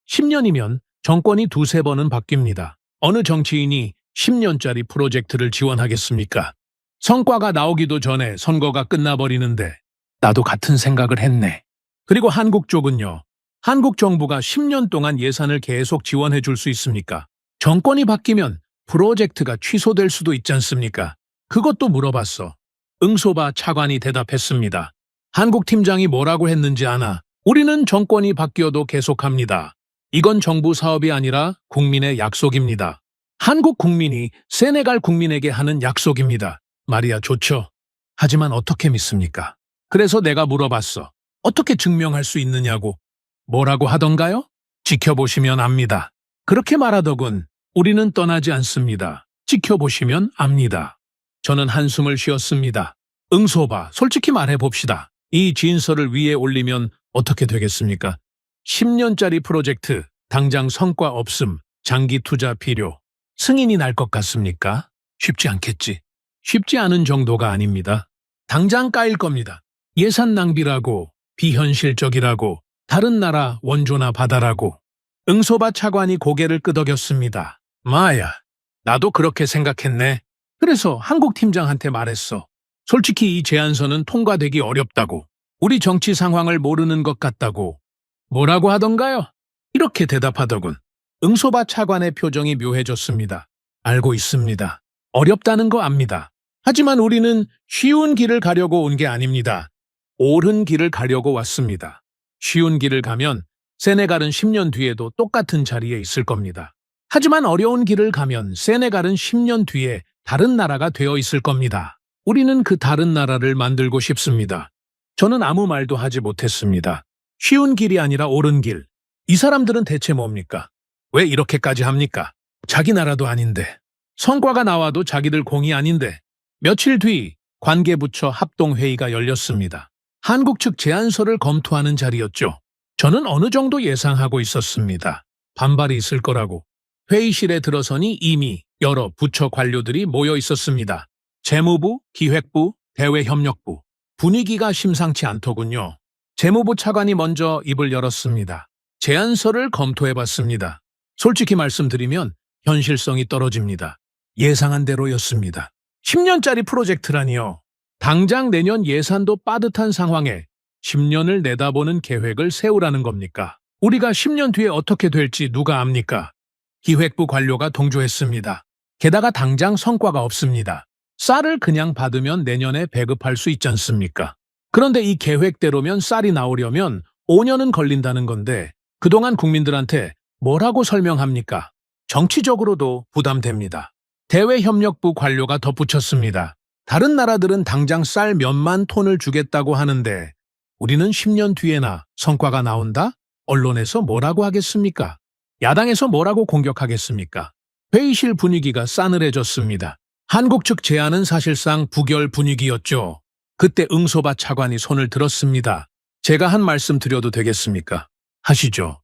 10년이면 정권이 두세 번은 바뀝니다. 어느 정치인이 10년짜리 프로젝트를 지원하겠습니까? 성과가 나오기도 전에 선거가 끝나버리는데 나도 같은 생각을 했네. 그리고 한국 쪽은요. 한국 정부가 10년 동안 예산을 계속 지원해 줄 수 있습니까? 정권이 바뀌면 프로젝트가 취소될 수도 있지 않습니까? 그것도 물어봤어. 응소바 차관이 대답했습니다. 한국 팀장이 뭐라고 했는지 아나? 우리는 정권이 바뀌어도 계속합니다. 이건 정부 사업이 아니라 국민의 약속입니다. 한국 국민이 세네갈 국민에게 하는 약속입니다. 말이야 좋죠. 하지만 어떻게 믿습니까? 그래서 내가 물어봤어. 어떻게 증명할 수 있느냐고. 뭐라고 하던가요? 지켜보시면 압니다. 그렇게 말하더군. 우리는 떠나지 않습니다. 지켜보시면 압니다. 저는 한숨을 쉬었습니다. 응소바, 솔직히 말해봅시다. 이 진서를 위에 올리면 어떻게 되겠습니까? 10년짜리 프로젝트, 당장 성과 없음, 장기 투자 필요. 승인이 날 것 같습니까? 쉽지 않겠지. 쉽지 않은 정도가 아닙니다. 당장 까일 겁니다. 예산 낭비라고, 비현실적이라고, 다른 나라 원조나 받아라고. 응소바 차관이 고개를 끄덕였습니다. 마야, 나도 그렇게 생각했네. 그래서 한국 팀장한테 말했어. 솔직히 이 제안서는 통과되기 어렵다고. 우리 정치 상황을 모르는 것 같다고. 뭐라고 하던가요? 이렇게 대답하더군. 응소바 차관의 표정이 묘해졌습니다. 알고 있습니다. 어렵다는 거 압니다. 하지만 우리는 쉬운 길을 가려고 온 게 아닙니다. 옳은 길을 가려고 왔습니다. 쉬운 길을 가면 세네갈은 10년 뒤에도 똑같은 자리에 있을 겁니다. 하지만 어려운 길을 가면 세네갈은 10년 뒤에 다른 나라가 되어 있을 겁니다. 우리는 그 다른 나라를 만들고 싶습니다. 저는 아무 말도 하지 못했습니다. 쉬운 길이 아니라 옳은 길. 이 사람들은 대체 뭡니까? 왜 이렇게까지 합니까? 자기 나라도 아닌데. 성과가 나와도 자기들 공이 아닌데. 며칠 뒤 관계부처 합동회의가 열렸습니다. 한국 측 제안서를 검토하는 자리였죠. 저는 어느 정도 예상하고 있었습니다. 반발이 있을 거라고. 회의실에 들어서니 이미 여러 부처 관료들이 모여 있었습니다. 재무부, 기획부, 대외협력부. 분위기가 심상치 않더군요. 재무부 차관이 먼저 입을 열었습니다. 제안서를 검토해봤습니다. 솔직히 말씀드리면 현실성이 떨어집니다. 예상한 대로였습니다. 10년짜리 프로젝트라니요. 당장 내년 예산도 빠듯한 상황에 10년을 내다보는 계획을 세우라는 겁니까? 우리가 10년 뒤에 어떻게 될지 누가 압니까? 기획부 관료가 동조했습니다. 게다가 당장 성과가 없습니다. 쌀을 그냥 받으면 내년에 배급할 수 있지 않습니까? 그런데 이 계획대로면 쌀이 나오려면 5년은 걸린다는 건데 그동안 국민들한테 뭐라고 설명합니까? 정치적으로도 부담됩니다. 대외협력부 관료가 덧붙였습니다. 다른 나라들은 당장 쌀 몇만 톤을 주겠다고 하는데 우리는 10년 뒤에나 성과가 나온다? 언론에서 뭐라고 하겠습니까? 야당에서 뭐라고 공격하겠습니까? 회의실 분위기가 싸늘해졌습니다. 한국 측 제안은 사실상 부결 분위기였죠. 그때 응소바 차관이 손을 들었습니다. 제가 한 말씀 드려도 되겠습니까? 하시죠.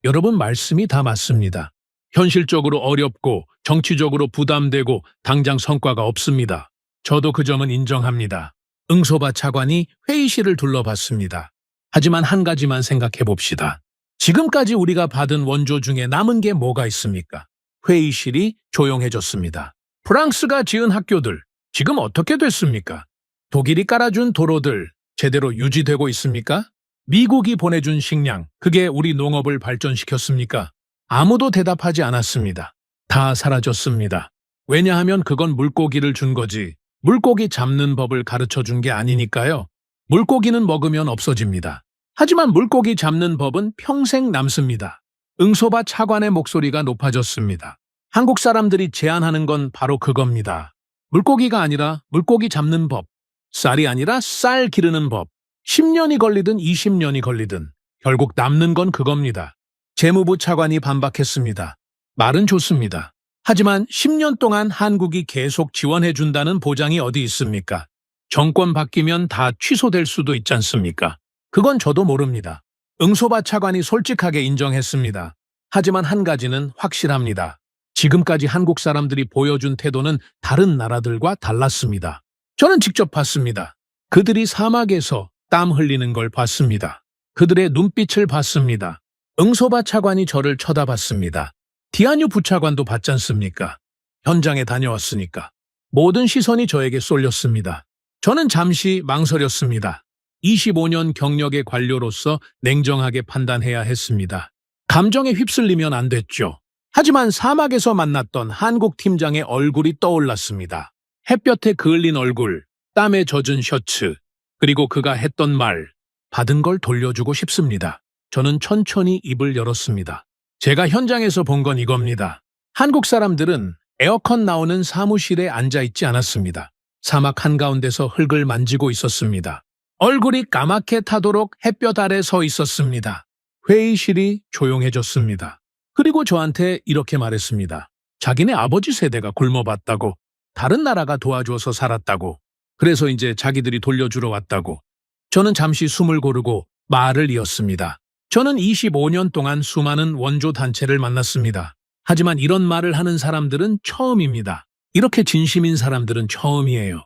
여러분 말씀이 다 맞습니다. 현실적으로 어렵고 정치적으로 부담되고 당장 성과가 없습니다. 저도 그 점은 인정합니다. 응소바 차관이 회의실을 둘러봤습니다. 하지만 한 가지만 생각해 봅시다. 지금까지 우리가 받은 원조 중에 남은 게 뭐가 있습니까? 회의실이 조용해졌습니다. 프랑스가 지은 학교들, 지금 어떻게 됐습니까? 독일이 깔아준 도로들, 제대로 유지되고 있습니까? 미국이 보내준 식량, 그게 우리 농업을 발전시켰습니까? 아무도 대답하지 않았습니다. 다 사라졌습니다. 왜냐하면 그건 물고기를 준 거지, 물고기 잡는 법을 가르쳐 준 게 아니니까요. 물고기는 먹으면 없어집니다. 하지만 물고기 잡는 법은 평생 남습니다. 응소바 차관의 목소리가 높아졌습니다. 한국 사람들이 제안하는 건 바로 그겁니다. 물고기가 아니라 물고기 잡는 법. 쌀이 아니라 쌀 기르는 법. 10년이 걸리든 20년이 걸리든 결국 남는 건 그겁니다. 재무부 차관이 반박했습니다. 말은 좋습니다. 하지만 10년 동안 한국이 계속 지원해준다는 보장이 어디 있습니까? 정권 바뀌면 다 취소될 수도 있지 않습니까? 그건 저도 모릅니다. 응소바 차관이 솔직하게 인정했습니다. 하지만 한 가지는 확실합니다. 지금까지 한국 사람들이 보여준 태도는 다른 나라들과 달랐습니다. 저는 직접 봤습니다. 그들이 사막에서 땀 흘리는 걸 봤습니다. 그들의 눈빛을 봤습니다. 응소바 차관이 저를 쳐다봤습니다. 디아뉴 부차관도 봤지 않습니까? 현장에 다녀왔으니까. 모든 시선이 저에게 쏠렸습니다. 저는 잠시 망설였습니다. 25년 경력의 관료로서 냉정하게 판단해야 했습니다. 감정에 휩쓸리면 안 됐죠. 하지만 사막에서 만났던 한국 팀장의 얼굴이 떠올랐습니다. 햇볕에 그을린 얼굴, 땀에 젖은 셔츠, 그리고 그가 했던 말, 받은 걸 돌려주고 싶습니다. 저는 천천히 입을 열었습니다. 제가 현장에서 본 건 이겁니다. 한국 사람들은 에어컨 나오는 사무실에 앉아있지 않았습니다. 사막 한가운데서 흙을 만지고 있었습니다. 얼굴이 까맣게 타도록 햇볕 아래 서 있었습니다. 회의실이 조용해졌습니다. 그리고 저한테 이렇게 말했습니다. 자기네 아버지 세대가 굶어봤다고. 다른 나라가 도와줘서 살았다고. 그래서 이제 자기들이 돌려주러 왔다고. 저는 잠시 숨을 고르고 말을 이었습니다. 저는 25년 동안 수많은 원조 단체를 만났습니다. 하지만 이런 말을 하는 사람들은 처음입니다. 이렇게 진심인 사람들은 처음이에요.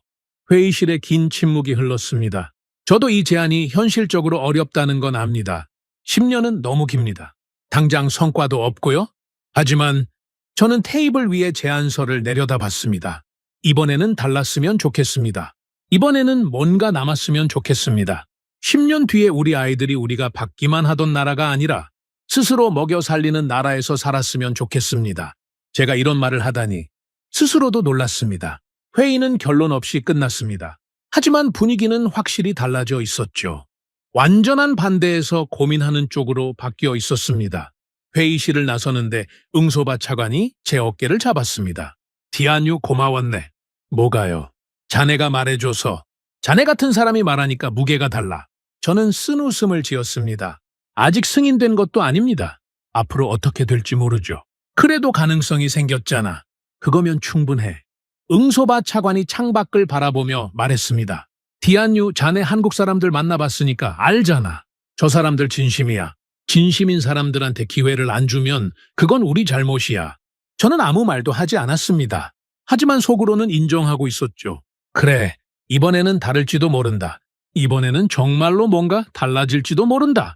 회의실에 긴 침묵이 흘렀습니다. 저도 이 제안이 현실적으로 어렵다는 건 압니다. 10년은 너무 깁니다. 당장 성과도 없고요. 하지만 저는 테이블 위에 제안서를 내려다봤습니다. 이번에는 달랐으면 좋겠습니다. 이번에는 뭔가 남았으면 좋겠습니다. 10년 뒤에 우리 아이들이 우리가 받기만 하던 나라가 아니라 스스로 먹여 살리는 나라에서 살았으면 좋겠습니다. 제가 이런 말을 하다니 스스로도 놀랐습니다. 회의는 결론 없이 끝났습니다. 하지만 분위기는 확실히 달라져 있었죠. 완전한 반대에서 고민하는 쪽으로 바뀌어 있었습니다. 회의실을 나서는데 응소바 차관이 제 어깨를 잡았습니다. 디안유 고마웠네. 뭐가요? 자네가 말해줘서. 자네 같은 사람이 말하니까 무게가 달라. 저는 쓴웃음을 지었습니다. 아직 승인된 것도 아닙니다. 앞으로 어떻게 될지 모르죠. 그래도 가능성이 생겼잖아. 그거면 충분해. 응소바 차관이 창밖을 바라보며 말했습니다. 디안유, 자네 한국 사람들 만나봤으니까 알잖아. 저 사람들 진심이야. 진심인 사람들한테 기회를 안 주면 그건 우리 잘못이야. 저는 아무 말도 하지 않았습니다. 하지만 속으로는 인정하고 있었죠. 그래, 이번에는 다를지도 모른다. 이번에는 정말로 뭔가 달라질지도 모른다.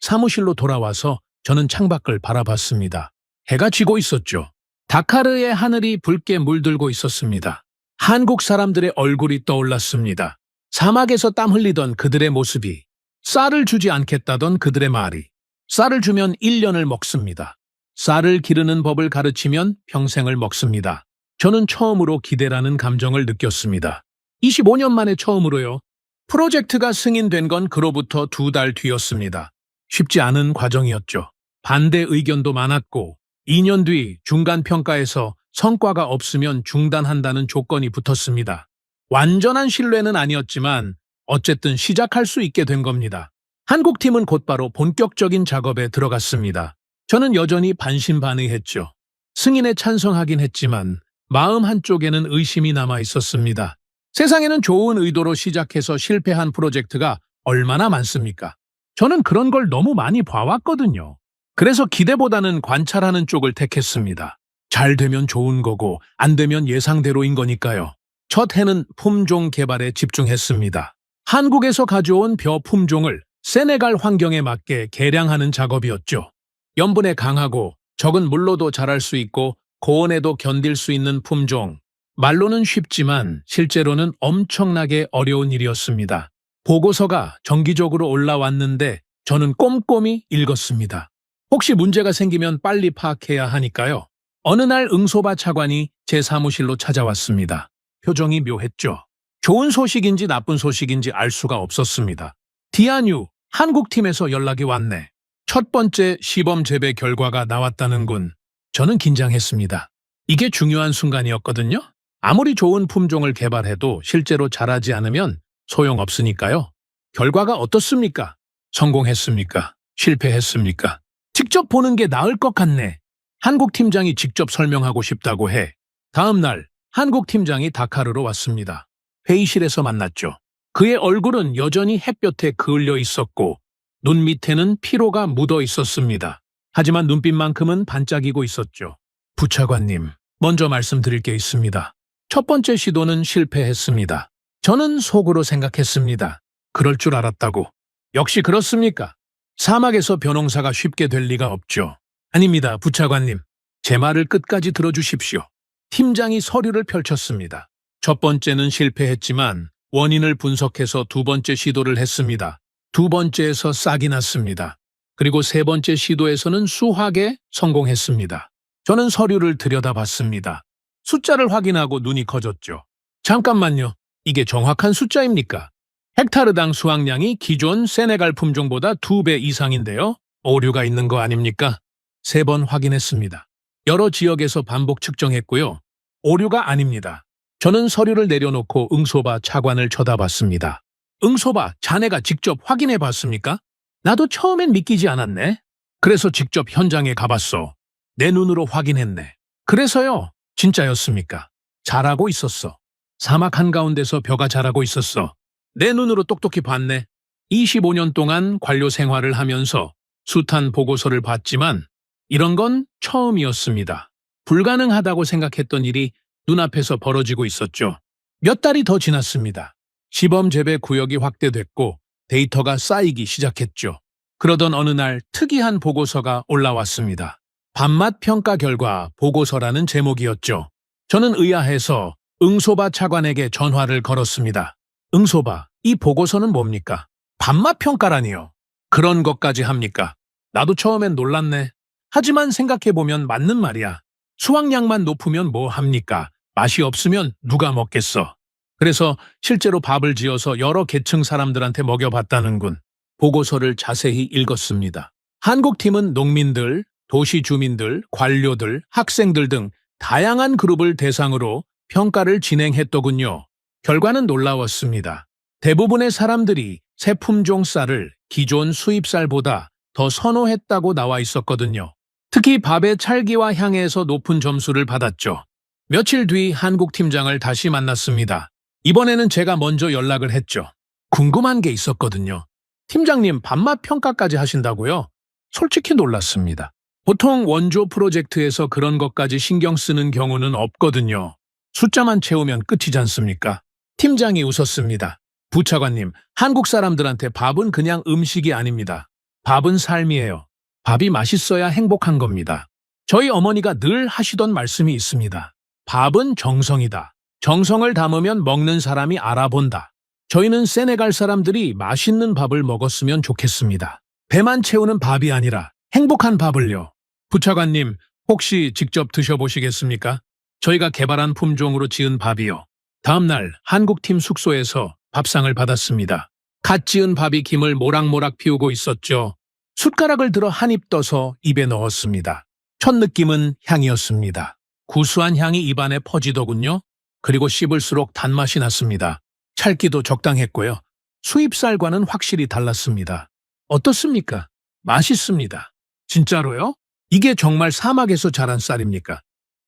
사무실로 돌아와서 저는 창밖을 바라봤습니다. 해가 지고 있었죠. 다카르의 하늘이 붉게 물들고 있었습니다. 한국 사람들의 얼굴이 떠올랐습니다. 사막에서 땀 흘리던 그들의 모습이, 쌀을 주지 않겠다던 그들의 말이, 쌀을 주면 1년을 먹습니다. 쌀을 기르는 법을 가르치면 평생을 먹습니다. 저는 처음으로 기대라는 감정을 느꼈습니다. 25년 만에 처음으로요. 프로젝트가 승인된 건 그로부터 2달 뒤였습니다. 쉽지 않은 과정이었죠. 반대 의견도 많았고 2년 뒤 중간 평가에서 성과가 없으면 중단한다는 조건이 붙었습니다. 완전한 신뢰는 아니었지만 어쨌든 시작할 수 있게 된 겁니다. 한국 팀은 곧바로 본격적인 작업에 들어갔습니다. 저는 여전히 반신반의했죠. 승인에 찬성하긴 했지만 마음 한쪽에는 의심이 남아 있었습니다. 세상에는 좋은 의도로 시작해서 실패한 프로젝트가 얼마나 많습니까? 저는 그런 걸 너무 많이 봐왔거든요. 그래서 기대보다는 관찰하는 쪽을 택했습니다. 잘 되면 좋은 거고 안 되면 예상대로인 거니까요. 첫 해는 품종 개발에 집중했습니다. 한국에서 가져온 벼 품종을 세네갈 환경에 맞게 개량하는 작업이었죠. 염분에 강하고 적은 물로도 자랄 수 있고 고온에도 견딜 수 있는 품종. 말로는 쉽지만 실제로는 엄청나게 어려운 일이었습니다. 보고서가 정기적으로 올라왔는데 저는 꼼꼼히 읽었습니다. 혹시 문제가 생기면 빨리 파악해야 하니까요. 어느 날 응소바 차관이 제 사무실로 찾아왔습니다. 표정이 묘했죠. 좋은 소식인지 나쁜 소식인지 알 수가 없었습니다. 디안유, 한국팀에서 연락이 왔네. 첫 번째 시범 재배 결과가 나왔다는군. 저는 긴장했습니다. 이게 중요한 순간이었거든요. 아무리 좋은 품종을 개발해도 실제로 자라지 않으면 소용없으니까요. 결과가 어떻습니까? 성공했습니까? 실패했습니까? 직접 보는 게 나을 것 같네. 한국 팀장이 직접 설명하고 싶다고 해. 다음 날 한국 팀장이 다카르로 왔습니다. 회의실에서 만났죠. 그의 얼굴은 여전히 햇볕에 그을려 있었고 눈 밑에는 피로가 묻어 있었습니다. 하지만 눈빛만큼은 반짝이고 있었죠. 부차관님, 먼저 말씀드릴 게 있습니다. 첫 번째 시도는 실패했습니다. 저는 속으로 생각했습니다. 그럴 줄 알았다고. 역시 그렇습니까? 사막에서 벼농사가 쉽게 될 리가 없죠. 아닙니다, 부차관님. 제 말을 끝까지 들어주십시오. 팀장이 서류를 펼쳤습니다. 첫 번째는 실패했지만 원인을 분석해서 두 번째 시도를 했습니다. 두 번째에서 싹이 났습니다. 그리고 세 번째 시도에서는 수확에 성공했습니다. 저는 서류를 들여다봤습니다. 숫자를 확인하고 눈이 커졌죠. 잠깐만요. 이게 정확한 숫자입니까? 헥타르당 수확량이 기존 세네갈 품종보다 2배 이상인데요. 오류가 있는 거 아닙니까? 3번 확인했습니다. 여러 지역에서 반복 측정했고요. 오류가 아닙니다. 저는 서류를 내려놓고 응소바 차관을 쳐다봤습니다. 응소바, 자네가 직접 확인해 봤습니까? 나도 처음엔 믿기지 않았네. 그래서 직접 현장에 가봤어. 내 눈으로 확인했네. 그래서요, 진짜였습니까? 자라고 있었어. 사막 한가운데서 벼가 자라고 있었어. 내 눈으로 똑똑히 봤네. 25년 동안 관료 생활을 하면서 숱한 보고서를 봤지만 이런 건 처음이었습니다. 불가능하다고 생각했던 일이 눈앞에서 벌어지고 있었죠. 몇 달이 더 지났습니다. 시범 재배 구역이 확대됐고 데이터가 쌓이기 시작했죠. 그러던 어느 날 특이한 보고서가 올라왔습니다. 밥맛 평가 결과 보고서라는 제목이었죠. 저는 의아해서 응소바 차관에게 전화를 걸었습니다. 응소바, 이 보고서는 뭡니까? 밥맛 평가라니요. 그런 것까지 합니까? 나도 처음엔 놀랐네. 하지만 생각해보면 맞는 말이야. 수확량만 높으면 뭐 합니까? 맛이 없으면 누가 먹겠어. 그래서 실제로 밥을 지어서 여러 계층 사람들한테 먹여봤다는군. 보고서를 자세히 읽었습니다. 한국팀은 농민들, 도시 주민들, 관료들, 학생들 등 다양한 그룹을 대상으로 평가를 진행했더군요. 결과는 놀라웠습니다. 대부분의 사람들이 새 품종 쌀을 기존 수입 쌀보다 더 선호했다고 나와 있었거든요. 특히 밥의 찰기와 향에서 높은 점수를 받았죠. 며칠 뒤 한국 팀장을 다시 만났습니다. 이번에는 제가 먼저 연락을 했죠. 궁금한 게 있었거든요. 팀장님, 밥맛 평가까지 하신다고요? 솔직히 놀랐습니다. 보통 원조 프로젝트에서 그런 것까지 신경 쓰는 경우는 없거든요. 숫자만 채우면 끝이지 않습니까? 팀장이 웃었습니다. 부차관님, 한국 사람들한테 밥은 그냥 음식이 아닙니다. 밥은 삶이에요. 밥이 맛있어야 행복한 겁니다. 저희 어머니가 늘 하시던 말씀이 있습니다. 밥은 정성이다. 정성을 담으면 먹는 사람이 알아본다. 저희는 세네갈 사람들이 맛있는 밥을 먹었으면 좋겠습니다. 배만 채우는 밥이 아니라 행복한 밥을요. 부차관님, 혹시 직접 드셔보시겠습니까? 저희가 개발한 품종으로 지은 밥이요. 다음날 한국팀 숙소에서 밥상을 받았습니다. 갓 지은 밥이 김을 모락모락 피우고 있었죠. 숟가락을 들어 한 입 떠서 입에 넣었습니다. 첫 느낌은 향이었습니다. 구수한 향이 입안에 퍼지더군요. 그리고 씹을수록 단맛이 났습니다. 찰기도 적당했고요. 수입쌀과는 확실히 달랐습니다. 어떻습니까? 맛있습니다. 진짜로요? 이게 정말 사막에서 자란 쌀입니까?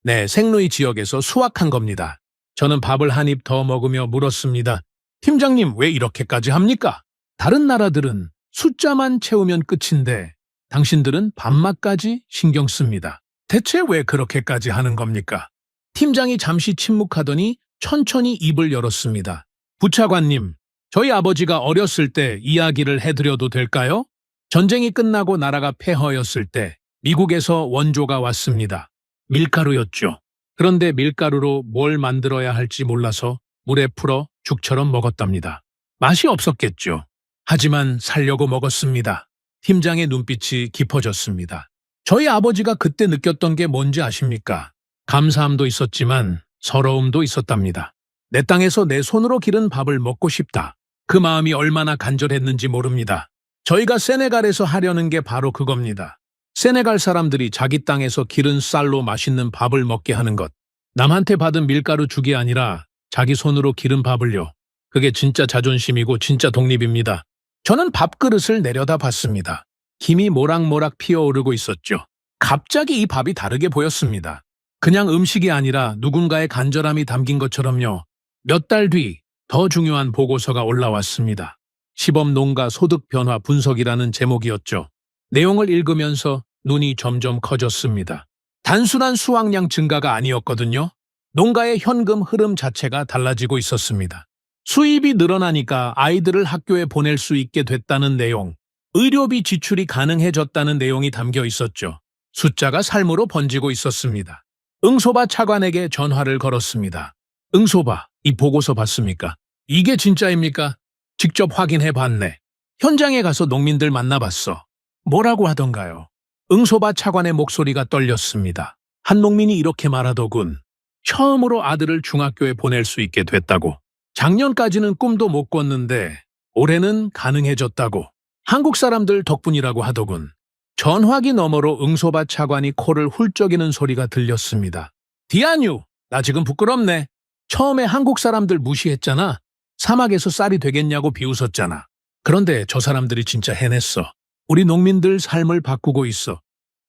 네, 생루이 지역에서 수확한 겁니다. 저는 밥을 한 입 더 먹으며 물었습니다. 팀장님, 왜 이렇게까지 합니까? 다른 나라들은 숫자만 채우면 끝인데 당신들은 밥맛까지 신경 씁니다. 대체 왜 그렇게까지 하는 겁니까? 팀장이 잠시 침묵하더니 천천히 입을 열었습니다. 부차관님, 저희 아버지가 어렸을 때 이야기를 해드려도 될까요? 전쟁이 끝나고 나라가 폐허였을 때 미국에서 원조가 왔습니다. 밀가루였죠. 그런데 밀가루로 뭘 만들어야 할지 몰라서 물에 풀어 죽처럼 먹었답니다. 맛이 없었겠죠. 하지만 살려고 먹었습니다. 팀장의 눈빛이 깊어졌습니다. 저희 아버지가 그때 느꼈던 게 뭔지 아십니까? 감사함도 있었지만 서러움도 있었답니다. 내 땅에서 내 손으로 기른 밥을 먹고 싶다. 그 마음이 얼마나 간절했는지 모릅니다. 저희가 세네갈에서 하려는 게 바로 그겁니다. 세네갈 사람들이 자기 땅에서 기른 쌀로 맛있는 밥을 먹게 하는 것. 남한테 받은 밀가루 죽이 아니라 자기 손으로 기른 밥을요. 그게 진짜 자존심이고 진짜 독립입니다. 저는 밥그릇을 내려다 봤습니다. 김이 모락모락 피어오르고 있었죠. 갑자기 이 밥이 다르게 보였습니다. 그냥 음식이 아니라 누군가의 간절함이 담긴 것처럼요. 몇 달 뒤 더 중요한 보고서가 올라왔습니다. 시범 농가 소득 변화 분석이라는 제목이었죠. 내용을 읽으면서 눈이 점점 커졌습니다. 단순한 수확량 증가가 아니었거든요. 농가의 현금 흐름 자체가 달라지고 있었습니다. 수입이 늘어나니까 아이들을 학교에 보낼 수 있게 됐다는 내용, 의료비 지출이 가능해졌다는 내용이 담겨 있었죠. 숫자가 삶으로 번지고 있었습니다. 응소바 차관에게 전화를 걸었습니다. 응소바, 이 보고서 봤습니까? 이게 진짜입니까? 직접 확인해 봤네. 현장에 가서 농민들 만나봤어. 뭐라고 하던가요? 응소바 차관의 목소리가 떨렸습니다. 한 농민이 이렇게 말하더군. 처음으로 아들을 중학교에 보낼 수 있게 됐다고. 작년까지는 꿈도 못 꿨는데 올해는 가능해졌다고. 한국 사람들 덕분이라고 하더군. 전화기 너머로 응소바 차관이 코를 훌쩍이는 소리가 들렸습니다. 디아뉴, 나 지금 부끄럽네. 처음에 한국 사람들 무시했잖아. 사막에서 쌀이 되겠냐고 비웃었잖아. 그런데 저 사람들이 진짜 해냈어. 우리 농민들 삶을 바꾸고 있어.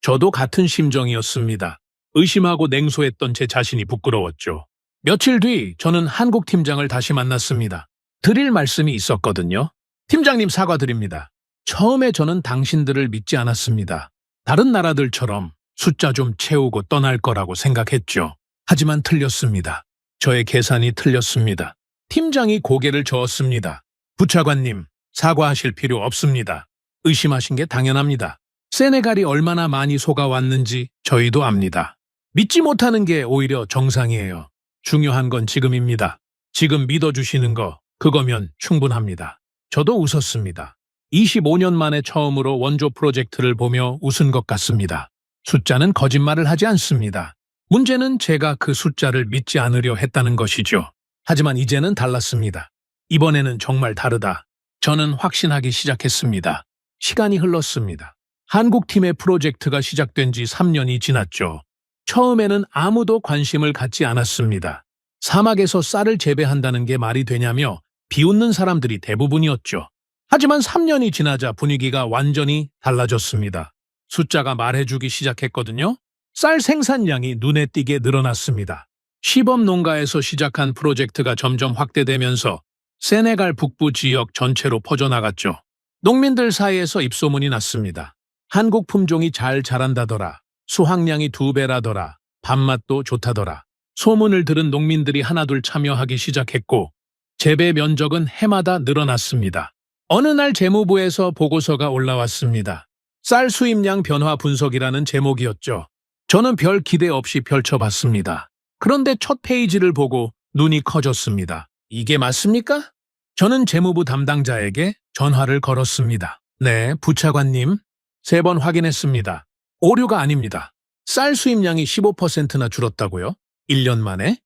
저도 같은 심정이었습니다. 의심하고 냉소했던 제 자신이 부끄러웠죠. 며칠 뒤 저는 한국 팀장을 다시 만났습니다. 드릴 말씀이 있었거든요. 팀장님 사과드립니다. 처음에 저는 당신들을 믿지 않았습니다. 다른 나라들처럼 숫자 좀 채우고 떠날 거라고 생각했죠. 하지만 틀렸습니다. 저의 계산이 틀렸습니다. 팀장이 고개를 저었습니다. 부차관님, 사과하실 필요 없습니다. 의심하신 게 당연합니다. 세네갈이 얼마나 많이 속아왔는지 저희도 압니다. 믿지 못하는 게 오히려 정상이에요. 중요한 건 지금입니다. 지금 믿어주시는 거, 그거면 충분합니다. 저도 웃었습니다. 25년 만에 처음으로 원조 프로젝트를 보며 웃은 것 같습니다. 숫자는 거짓말을 하지 않습니다. 문제는 제가 그 숫자를 믿지 않으려 했다는 것이죠. 하지만 이제는 달랐습니다. 이번에는 정말 다르다. 저는 확신하기 시작했습니다. 시간이 흘렀습니다. 한국팀의 프로젝트가 시작된 지 3년이 지났죠. 처음에는 아무도 관심을 갖지 않았습니다. 사막에서 쌀을 재배한다는 게 말이 되냐며 비웃는 사람들이 대부분이었죠. 하지만 3년이 지나자 분위기가 완전히 달라졌습니다. 숫자가 말해주기 시작했거든요. 쌀 생산량이 눈에 띄게 늘어났습니다. 시범 농가에서 시작한 프로젝트가 점점 확대되면서 세네갈 북부 지역 전체로 퍼져나갔죠. 농민들 사이에서 입소문이 났습니다. 한국 품종이 잘 자란다더라. 수확량이 2배라더라. 밥맛도 좋다더라. 소문을 들은 농민들이 하나둘 참여하기 시작했고 재배 면적은 해마다 늘어났습니다. 어느 날 재무부에서 보고서가 올라왔습니다. 쌀 수입량 변화 분석이라는 제목이었죠. 저는 별 기대 없이 펼쳐봤습니다. 그런데 첫 페이지를 보고 눈이 커졌습니다. 이게 맞습니까? 저는 재무부 담당자에게 전화를 걸었습니다. 네, 부차관님. 3번 확인했습니다. 오류가 아닙니다. 쌀 수입량이 15%나 줄었다고요? 1년 만에?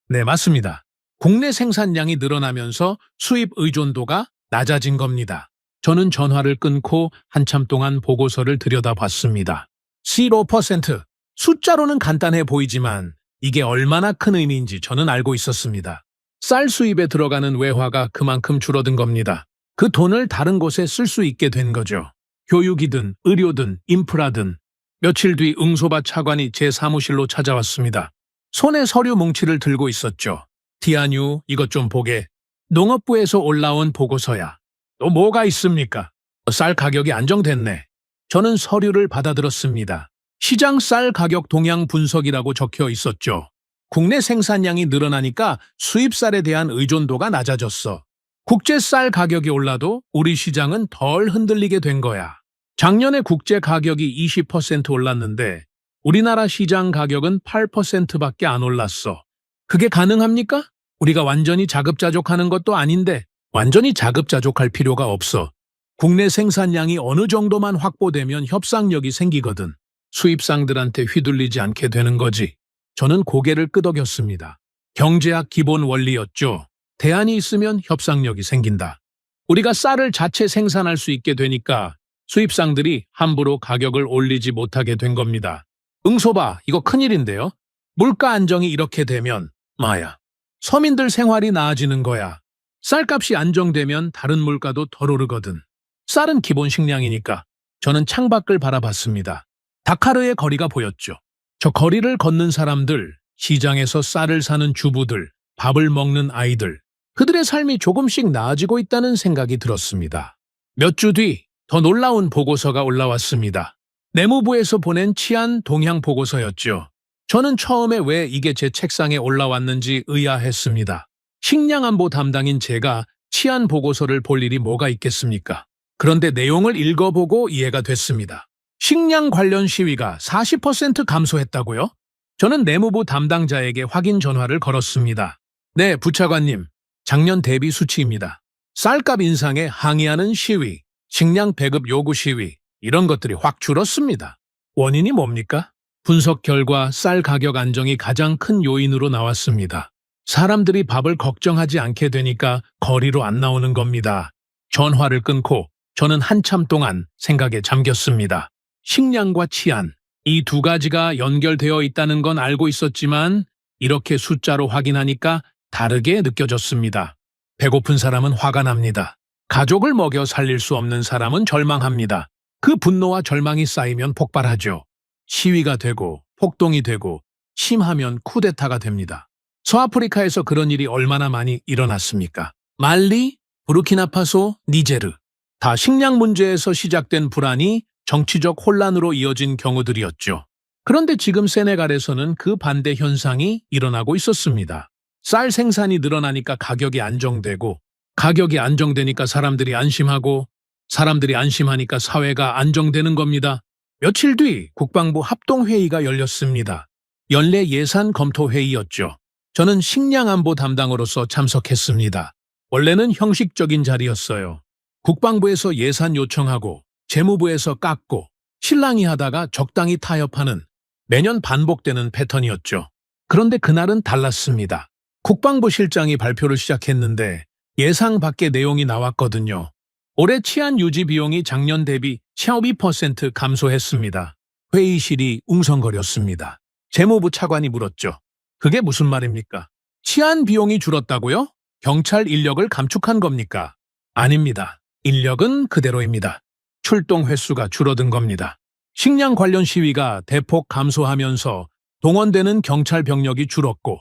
네, 맞습니다. 국내 생산량이 늘어나면서 수입 의존도가 낮아진 겁니다. 저는 전화를 끊고 한참 동안 보고서를 들여다봤습니다. 15%. 숫자로는 간단해 보이지만 이게 얼마나 큰 의미인지 저는 알고 있었습니다. 쌀 수입에 들어가는 외화가 그만큼 줄어든 겁니다. 그 돈을 다른 곳에 쓸 수 있게 된 거죠. 교육이든 의료든 인프라든. 며칠 뒤 응소바 차관이 제 사무실로 찾아왔습니다. 손에 서류 뭉치를 들고 있었죠. 디아뉴, 이것 좀 보게. 농업부에서 올라온 보고서야. 또 뭐가 있습니까? 쌀 가격이 안정됐네. 저는 서류를 받아들었습니다. 시장 쌀 가격 동향 분석이라고 적혀 있었죠. 국내 생산량이 늘어나니까 수입 쌀에 대한 의존도가 낮아졌어. 국제 쌀 가격이 올라도 우리 시장은 덜 흔들리게 된 거야. 작년에 국제 가격이 20% 올랐는데 우리나라 시장 가격은 8%밖에 안 올랐어. 그게 가능합니까? 우리가 완전히 자급자족하는 것도 아닌데 완전히 자급자족할 필요가 없어. 국내 생산량이 어느 정도만 확보되면 협상력이 생기거든. 수입상들한테 휘둘리지 않게 되는 거지. 저는 고개를 끄덕였습니다. 경제학 기본 원리였죠. 대안이 있으면 협상력이 생긴다. 우리가 쌀을 자체 생산할 수 있게 되니까 수입상들이 함부로 가격을 올리지 못하게 된 겁니다. 응소바, 이거 큰일인데요. 물가 안정이 이렇게 되면 마야. 서민들 생활이 나아지는 거야. 쌀값이 안정되면 다른 물가도 덜 오르거든. 쌀은 기본 식량이니까. 저는 창밖을 바라봤습니다. 다카르의 거리가 보였죠. 저 거리를 걷는 사람들, 시장에서 쌀을 사는 주부들, 밥을 먹는 아이들, 그들의 삶이 조금씩 나아지고 있다는 생각이 들었습니다. 몇 주 뒤 더 놀라운 보고서가 올라왔습니다. 내무부에서 보낸 치안 동향 보고서였죠. 저는 처음에 왜 이게 제 책상에 올라왔는지 의아했습니다. 식량안보 담당인 제가 치안 보고서를 볼 일이 뭐가 있겠습니까? 그런데 내용을 읽어보고 이해가 됐습니다. 식량 관련 시위가 40% 감소했다고요? 저는 내무부 담당자에게 확인 전화를 걸었습니다. 네, 부차관님. 작년 대비 수치입니다. 쌀값 인상에 항의하는 시위, 식량 배급 요구 시위, 이런 것들이 확 줄었습니다. 원인이 뭡니까? 분석 결과 쌀 가격 안정이 가장 큰 요인으로 나왔습니다. 사람들이 밥을 걱정하지 않게 되니까 거리로 안 나오는 겁니다. 전화를 끊고 저는 한참 동안 생각에 잠겼습니다. 식량과 치안, 이 두 가지가 연결되어 있다는 건 알고 있었지만 이렇게 숫자로 확인하니까 다르게 느껴졌습니다. 배고픈 사람은 화가 납니다. 가족을 먹여 살릴 수 없는 사람은 절망합니다. 그 분노와 절망이 쌓이면 폭발하죠. 시위가 되고 폭동이 되고 심하면 쿠데타가 됩니다. 서아프리카에서 그런 일이 얼마나 많이 일어났습니까? 말리, 부르키나파소, 니제르. 다 식량 문제에서 시작된 불안이 정치적 혼란으로 이어진 경우들이었죠. 그런데 지금 세네갈에서는 그 반대 현상이 일어나고 있었습니다. 쌀 생산이 늘어나니까 가격이 안정되고, 가격이 안정되니까 사람들이 안심하고, 사람들이 안심하니까 사회가 안정되는 겁니다. 며칠 뒤 국방부 합동회의가 열렸습니다. 연례 예산 검토 회의였죠. 저는 식량안보 담당으로서 참석했습니다. 원래는 형식적인 자리였어요. 국방부에서 예산 요청하고 재무부에서 깎고 실랑이 하다가 적당히 타협하는 매년 반복되는 패턴이었죠. 그런데 그날은 달랐습니다. 국방부 실장이 발표를 시작했는데 예상 밖의 내용이 나왔거든요. 올해 치안 유지 비용이 작년 대비 12% 감소했습니다. 회의실이 웅성거렸습니다. 재무부 차관이 물었죠. 그게 무슨 말입니까? 치안 비용이 줄었다고요? 경찰 인력을 감축한 겁니까? 아닙니다. 인력은 그대로입니다. 출동 횟수가 줄어든 겁니다. 식량 관련 시위가 대폭 감소하면서 동원되는 경찰 병력이 줄었고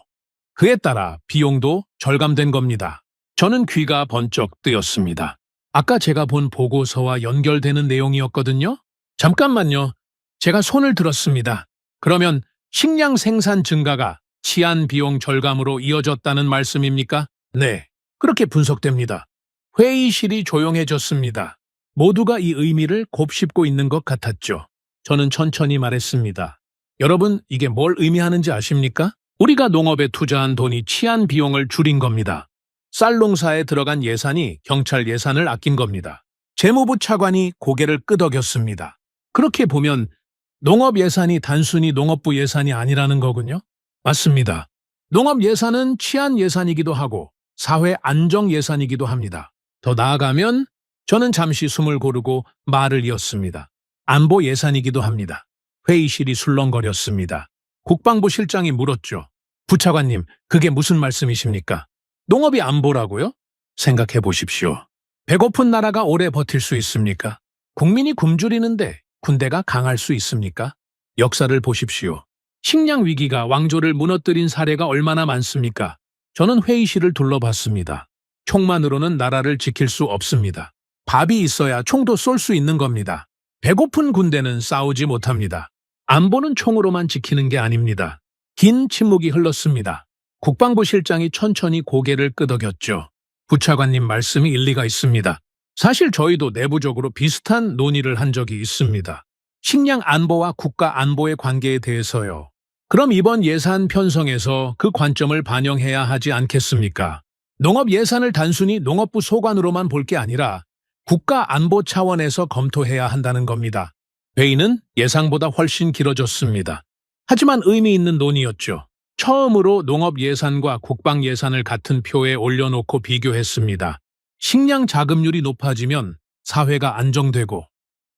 그에 따라 비용도 절감된 겁니다. 저는 귀가 번쩍 뜨였습니다. 아까 제가 본 보고서와 연결되는 내용이었거든요. 잠깐만요. 제가 손을 들었습니다. 그러면 식량 생산 증가가 치안 비용 절감으로 이어졌다는 말씀입니까? 네, 그렇게 분석됩니다. 회의실이 조용해졌습니다. 모두가 이 의미를 곱씹고 있는 것 같았죠. 저는 천천히 말했습니다. 여러분, 이게 뭘 의미하는지 아십니까? 우리가 농업에 투자한 돈이 치안 비용을 줄인 겁니다. 쌀 농사에 들어간 예산이 경찰 예산을 아낀 겁니다. 재무부 차관이 고개를 끄덕였습니다. 그렇게 보면 농업 예산이 단순히 농업부 예산이 아니라는 거군요. 맞습니다. 농업 예산은 치안 예산이기도 하고 사회 안정 예산이기도 합니다. 더 나아가면 저는 잠시 숨을 고르고 말을 이었습니다. 안보 예산이기도 합니다. 회의실이 술렁거렸습니다. 국방부 실장이 물었죠. 부차관님, 그게 무슨 말씀이십니까? 농업이 안보라고요? 생각해 보십시오. 배고픈 나라가 오래 버틸 수 있습니까? 국민이 굶주리는데 군대가 강할 수 있습니까? 역사를 보십시오. 식량 위기가 왕조를 무너뜨린 사례가 얼마나 많습니까? 저는 회의실을 둘러봤습니다. 총만으로는 나라를 지킬 수 없습니다. 밥이 있어야 총도 쏠 수 있는 겁니다. 배고픈 군대는 싸우지 못합니다. 안보는 총으로만 지키는 게 아닙니다. 긴 침묵이 흘렀습니다. 국방부 실장이 천천히 고개를 끄덕였죠. 부차관님 말씀이 일리가 있습니다. 사실 저희도 내부적으로 비슷한 논의를 한 적이 있습니다. 식량 안보와 국가 안보의 관계에 대해서요. 그럼 이번 예산 편성에서 그 관점을 반영해야 하지 않겠습니까? 농업 예산을 단순히 농업부 소관으로만 볼 게 아니라 국가 안보 차원에서 검토해야 한다는 겁니다. 회의는 예상보다 훨씬 길어졌습니다. 하지만 의미 있는 논의였죠. 처음으로 농업 예산과 국방 예산을 같은 표에 올려놓고 비교했습니다. 식량 자급률이 높아지면 사회가 안정되고,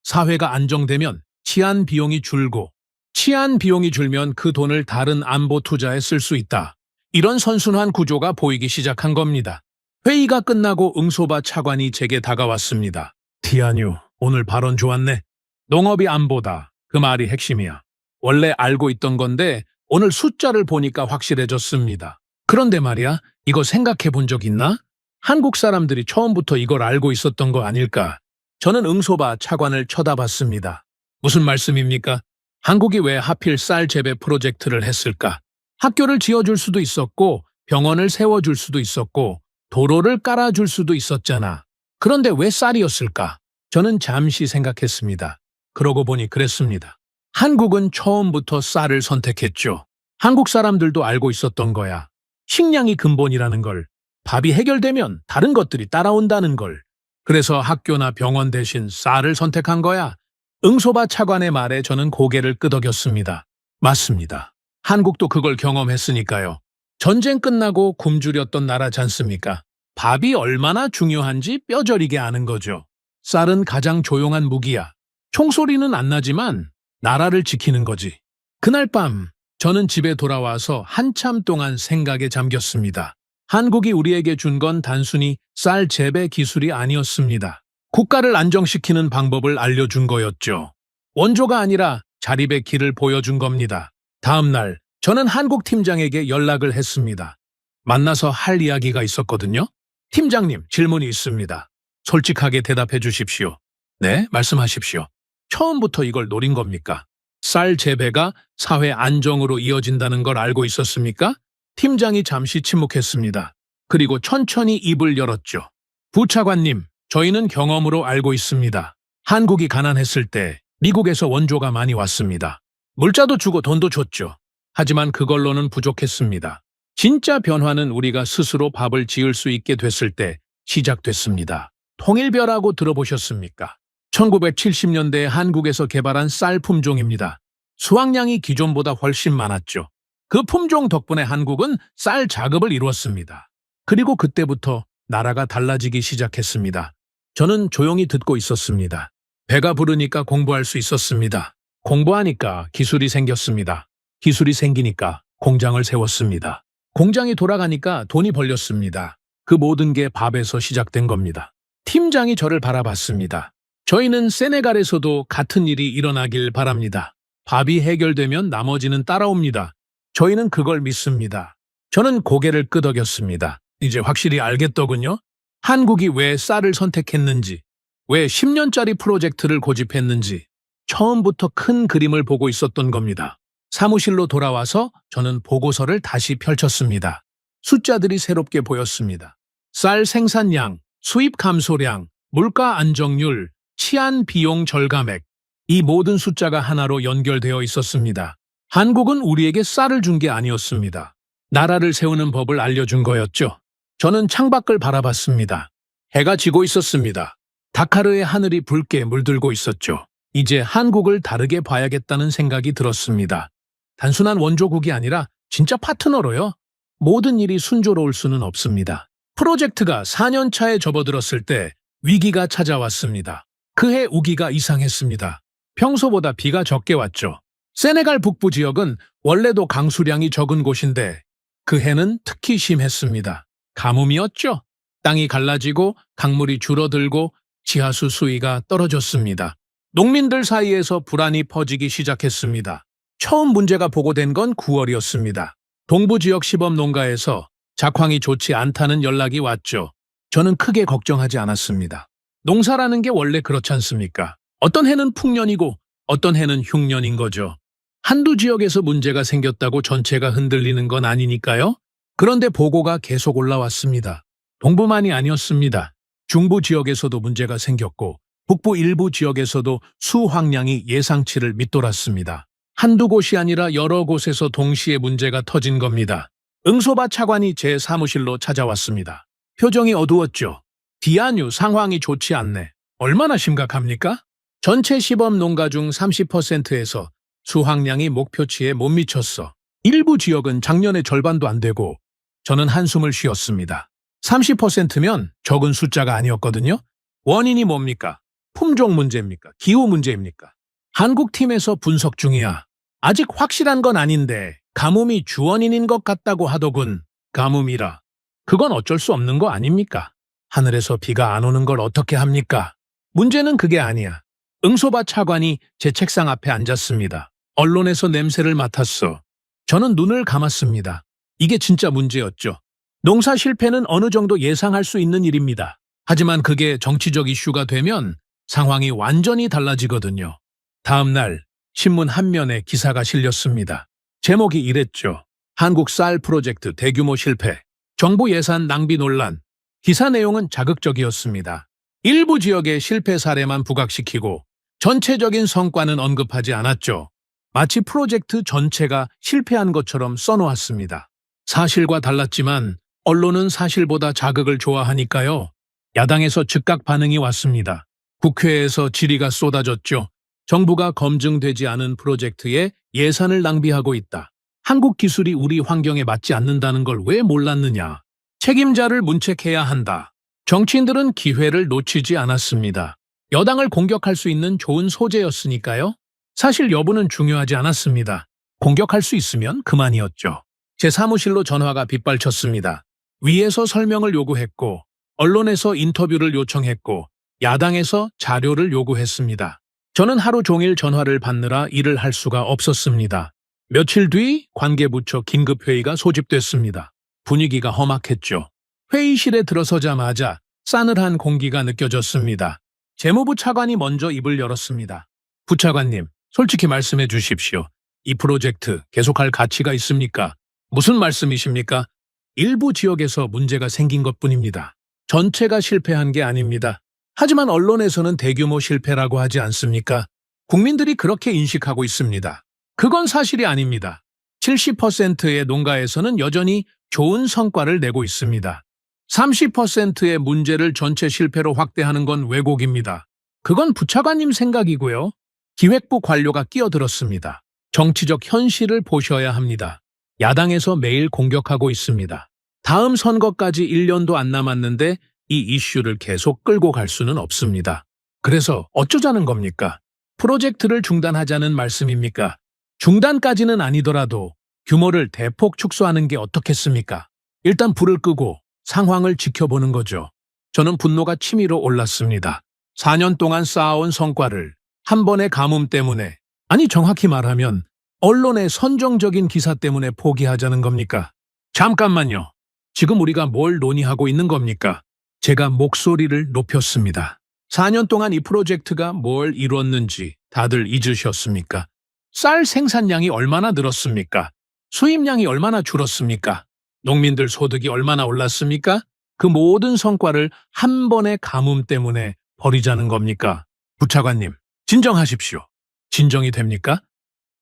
사회가 안정되면 치안 비용이 줄고, 치안 비용이 줄면 그 돈을 다른 안보 투자에 쓸 수 있다. 이런 선순환 구조가 보이기 시작한 겁니다. 회의가 끝나고 응소바 차관이 제게 다가왔습니다. 티아뉴, 오늘 발언 좋았네. 농업이 안보다. 그 말이 핵심이야. 원래 알고 있던 건데 오늘 숫자를 보니까 확실해졌습니다. 그런데 말이야, 이거 생각해 본 적 있나? 한국 사람들이 처음부터 이걸 알고 있었던 거 아닐까? 저는 응소바 차관을 쳐다봤습니다. 무슨 말씀입니까? 한국이 왜 하필 쌀 재배 프로젝트를 했을까? 학교를 지어줄 수도 있었고, 병원을 세워줄 수도 있었고, 도로를 깔아줄 수도 있었잖아. 그런데 왜 쌀이었을까? 저는 잠시 생각했습니다. 그러고 보니 그랬습니다. 한국은 처음부터 쌀을 선택했죠. 한국 사람들도 알고 있었던 거야. 식량이 근본이라는 걸, 밥이 해결되면 다른 것들이 따라온다는 걸. 그래서 학교나 병원 대신 쌀을 선택한 거야. 응소바 차관의 말에 저는 고개를 끄덕였습니다. 맞습니다. 한국도 그걸 경험했으니까요. 전쟁 끝나고 굶주렸던 나라지 않습니까? 밥이 얼마나 중요한지 뼈저리게 아는 거죠. 쌀은 가장 조용한 무기야. 총소리는 안 나지만 나라를 지키는 거지. 그날 밤 저는 집에 돌아와서 한참 동안 생각에 잠겼습니다. 한국이 우리에게 준 건 단순히 쌀 재배 기술이 아니었습니다. 국가를 안정시키는 방법을 알려준 거였죠. 원조가 아니라 자립의 길을 보여준 겁니다. 다음 날 저는 한국 팀장에게 연락을 했습니다. 만나서 할 이야기가 있었거든요. 팀장님, 질문이 있습니다. 솔직하게 대답해 주십시오. 네, 말씀하십시오. 처음부터 이걸 노린 겁니까? 쌀 재배가 사회 안정으로 이어진다는 걸 알고 있었습니까? 팀장이 잠시 침묵했습니다. 그리고 천천히 입을 열었죠. 부차관님, 저희는 경험으로 알고 있습니다. 한국이 가난했을 때 미국에서 원조가 많이 왔습니다. 물자도 주고 돈도 줬죠. 하지만 그걸로는 부족했습니다. 진짜 변화는 우리가 스스로 밥을 지을 수 있게 됐을 때 시작됐습니다. 통일벼라고 들어보셨습니까? 1970년대에 한국에서 개발한 쌀 품종입니다. 수확량이 기존보다 훨씬 많았죠. 그 품종 덕분에 한국은 쌀 자급을 이루었습니다. 그리고 그때부터 나라가 달라지기 시작했습니다. 저는 조용히 듣고 있었습니다. 배가 부르니까 공부할 수 있었습니다. 공부하니까 기술이 생겼습니다. 기술이 생기니까 공장을 세웠습니다. 공장이 돌아가니까 돈이 벌렸습니다. 그 모든 게 밥에서 시작된 겁니다. 팀장이 저를 바라봤습니다. 저희는 세네갈에서도 같은 일이 일어나길 바랍니다. 밥이 해결되면 나머지는 따라옵니다. 저희는 그걸 믿습니다. 저는 고개를 끄덕였습니다. 이제 확실히 알겠더군요. 한국이 왜 쌀을 선택했는지, 왜 10년짜리 프로젝트를 고집했는지 처음부터 큰 그림을 보고 있었던 겁니다. 사무실로 돌아와서 저는 보고서를 다시 펼쳤습니다. 숫자들이 새롭게 보였습니다. 쌀 생산량, 수입 감소량, 물가 안정률, 치안 비용 절감액, 이 모든 숫자가 하나로 연결되어 있었습니다. 한국은 우리에게 쌀을 준 게 아니었습니다. 나라를 세우는 법을 알려준 거였죠. 저는 창밖을 바라봤습니다. 해가 지고 있었습니다. 다카르의 하늘이 붉게 물들고 있었죠. 이제 한국을 다르게 봐야겠다는 생각이 들었습니다. 단순한 원조국이 아니라 진짜 파트너로요. 모든 일이 순조로울 수는 없습니다. 프로젝트가 4년 차에 접어들었을 때 위기가 찾아왔습니다. 그해 우기가 이상했습니다. 평소보다 비가 적게 왔죠. 세네갈 북부 지역은 원래도 강수량이 적은 곳인데 그 해는 특히 심했습니다. 가뭄이었죠. 땅이 갈라지고 강물이 줄어들고 지하수 수위가 떨어졌습니다. 농민들 사이에서 불안이 퍼지기 시작했습니다. 처음 문제가 보고된 건 9월이었습니다. 동부 지역 시범 농가에서 작황이 좋지 않다는 연락이 왔죠. 저는 크게 걱정하지 않았습니다. 농사라는 게 원래 그렇지 않습니까? 어떤 해는 풍년이고 어떤 해는 흉년인 거죠. 한두 지역에서 문제가 생겼다고 전체가 흔들리는 건 아니니까요. 그런데 보고가 계속 올라왔습니다. 동부만이 아니었습니다. 중부 지역에서도 문제가 생겼고 북부 일부 지역에서도 수확량이 예상치를 밑돌았습니다. 한두 곳이 아니라 여러 곳에서 동시에 문제가 터진 겁니다. 응소바 차관이 제 사무실로 찾아왔습니다. 표정이 어두웠죠. 디아뉴 상황이 좋지 않네. 얼마나 심각합니까? 전체 시범 농가 중 30%에서 수확량이 목표치에 못 미쳤어. 일부 지역은 작년의 절반도 안 되고 저는 한숨을 쉬었습니다. 30%면 적은 숫자가 아니었거든요. 원인이 뭡니까? 품종 문제입니까? 기후 문제입니까? 한국 팀에서 분석 중이야. 아직 확실한 건 아닌데 가뭄이 주원인인 것 같다고 하더군. 가뭄이라. 그건 어쩔 수 없는 거 아닙니까? 하늘에서 비가 안 오는 걸 어떻게 합니까? 문제는 그게 아니야. 응소바 차관이 제 책상 앞에 앉았습니다. 언론에서 냄새를 맡았어. 저는 눈을 감았습니다. 이게 진짜 문제였죠. 농사 실패는 어느 정도 예상할 수 있는 일입니다. 하지만 그게 정치적 이슈가 되면 상황이 완전히 달라지거든요. 다음 날 신문 한 면에 기사가 실렸습니다. 제목이 이랬죠. 한국 쌀 프로젝트 대규모 실패, 정부 예산 낭비 논란. 기사 내용은 자극적이었습니다. 일부 지역의 실패 사례만 부각시키고 전체적인 성과는 언급하지 않았죠. 마치 프로젝트 전체가 실패한 것처럼 써놓았습니다. 사실과 달랐지만 언론은 사실보다 자극을 좋아하니까요. 야당에서 즉각 반응이 왔습니다. 국회에서 질의가 쏟아졌죠. 정부가 검증되지 않은 프로젝트에 예산을 낭비하고 있다. 한국 기술이 우리 환경에 맞지 않는다는 걸 왜 몰랐느냐. 책임자를 문책해야 한다. 정치인들은 기회를 놓치지 않았습니다. 여당을 공격할 수 있는 좋은 소재였으니까요. 사실 여부는 중요하지 않았습니다. 공격할 수 있으면 그만이었죠. 제 사무실로 전화가 빗발쳤습니다. 위에서 설명을 요구했고, 언론에서 인터뷰를 요청했고, 야당에서 자료를 요구했습니다. 저는 하루 종일 전화를 받느라 일을 할 수가 없었습니다. 며칠 뒤 관계부처 긴급회의가 소집됐습니다. 분위기가 험악했죠. 회의실에 들어서자마자 싸늘한 공기가 느껴졌습니다. 재무부 차관이 먼저 입을 열었습니다. 부차관님, 솔직히 말씀해 주십시오. 이 프로젝트 계속할 가치가 있습니까? 무슨 말씀이십니까? 일부 지역에서 문제가 생긴 것뿐입니다. 전체가 실패한 게 아닙니다. 하지만 언론에서는 대규모 실패라고 하지 않습니까? 국민들이 그렇게 인식하고 있습니다. 그건 사실이 아닙니다. 70%의 농가에서는 여전히 좋은 성과를 내고 있습니다. 30%의 문제를 전체 실패로 확대하는 건 왜곡입니다. 그건 부차관님 생각이고요. 기획부 관료가 끼어들었습니다. 정치적 현실을 보셔야 합니다. 야당에서 매일 공격하고 있습니다. 다음 선거까지 1년도 안 남았는데 이 이슈를 계속 끌고 갈 수는 없습니다. 그래서 어쩌자는 겁니까? 프로젝트를 중단하자는 말씀입니까? 중단까지는 아니더라도 규모를 대폭 축소하는 게 어떻겠습니까? 일단 불을 끄고 상황을 지켜보는 거죠. 저는 분노가 치밀어 올랐습니다. 4년 동안 쌓아온 성과를 한 번의 가뭄 때문에, 아니 정확히 말하면 언론의 선정적인 기사 때문에 포기하자는 겁니까? 잠깐만요. 지금 우리가 뭘 논의하고 있는 겁니까? 제가 목소리를 높였습니다. 4년 동안 이 프로젝트가 뭘 이뤘는지 다들 잊으셨습니까? 쌀 생산량이 얼마나 늘었습니까? 수입량이 얼마나 줄었습니까? 농민들 소득이 얼마나 올랐습니까? 그 모든 성과를 한 번의 가뭄 때문에 버리자는 겁니까? 부차관님, 진정하십시오. 진정이 됩니까?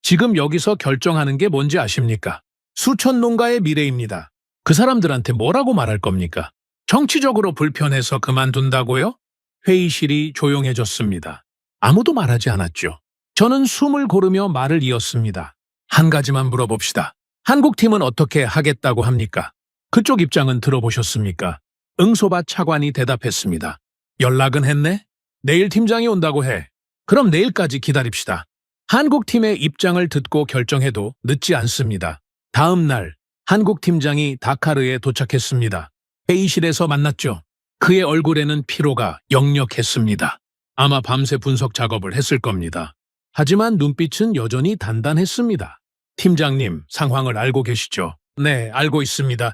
지금 여기서 결정하는 게 뭔지 아십니까? 수천 농가의 미래입니다. 그 사람들한테 뭐라고 말할 겁니까? 정치적으로 불편해서 그만둔다고요? 회의실이 조용해졌습니다. 아무도 말하지 않았죠. 저는 숨을 고르며 말을 이었습니다. 한 가지만 물어봅시다. 한국팀은 어떻게 하겠다고 합니까? 그쪽 입장은 들어보셨습니까? 응소바 차관이 대답했습니다. 연락은 했네? 내일 팀장이 온다고 해. 그럼 내일까지 기다립시다. 한국팀의 입장을 듣고 결정해도 늦지 않습니다. 다음 날 한국팀장이 다카르에 도착했습니다. 회의실에서 만났죠. 그의 얼굴에는 피로가 역력했습니다. 아마 밤새 분석 작업을 했을 겁니다. 하지만 눈빛은 여전히 단단했습니다. 팀장님, 상황을 알고 계시죠? 네, 알고 있습니다.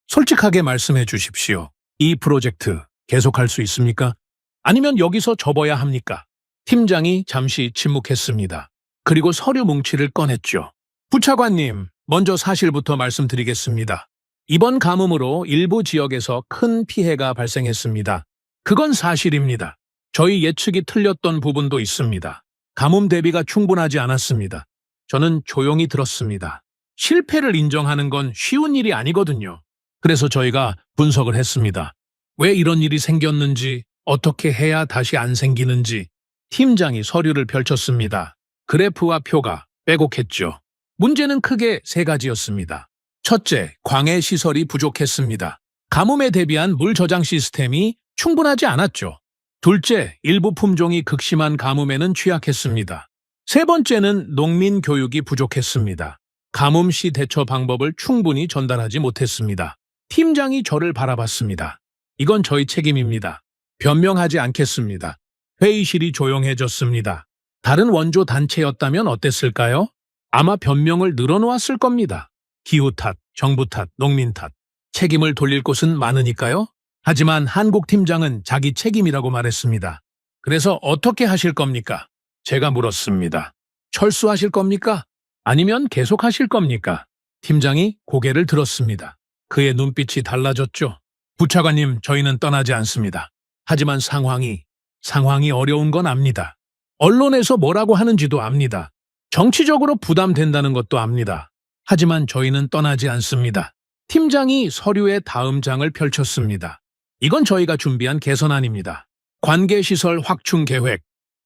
솔직하게 말씀해 주십시오. 이 프로젝트 계속할 수 있습니까? 아니면 여기서 접어야 합니까? 팀장이 잠시 침묵했습니다. 그리고 서류 뭉치를 꺼냈죠. 부차관님, 먼저 사실부터 말씀드리겠습니다. 이번 가뭄으로 일부 지역에서 큰 피해가 발생했습니다. 그건 사실입니다. 저희 예측이 틀렸던 부분도 있습니다. 가뭄 대비가 충분하지 않았습니다. 저는 조용히 들었습니다. 실패를 인정하는 건 쉬운 일이 아니거든요. 그래서 저희가 분석을 했습니다. 왜 이런 일이 생겼는지, 어떻게 해야 다시 안 생기는지. 팀장이 서류를 펼쳤습니다. 그래프와 표가 빼곡했죠. 문제는 크게 세 가지였습니다. 첫째, 광해 시설이 부족했습니다. 가뭄에 대비한 물 저장 시스템이 충분하지 않았죠. 둘째, 일부 품종이 극심한 가뭄에는 취약했습니다. 세 번째는 농민 교육이 부족했습니다. 가뭄 시 대처 방법을 충분히 전달하지 못했습니다. 팀장이 저를 바라봤습니다. 이건 저희 책임입니다. 변명하지 않겠습니다. 회의실이 조용해졌습니다. 다른 원조 단체였다면 어땠을까요? 아마 변명을 늘어놓았을 겁니다. 기후 탓, 정부 탓, 농민 탓. 책임을 돌릴 곳은 많으니까요. 하지만 한국 팀장은 자기 책임이라고 말했습니다. 그래서 어떻게 하실 겁니까? 제가 물었습니다. 철수하실 겁니까? 아니면 계속 하실 겁니까? 팀장이 고개를 들었습니다. 그의 눈빛이 달라졌죠. 부차관님, 저희는 떠나지 않습니다. 하지만 상황이 어려운 건 압니다. 언론에서 뭐라고 하는지도 압니다. 정치적으로 부담된다는 것도 압니다. 하지만 저희는 떠나지 않습니다. 팀장이 서류의 다음 장을 펼쳤습니다. 이건 저희가 준비한 개선안입니다. 관계시설 확충 계획,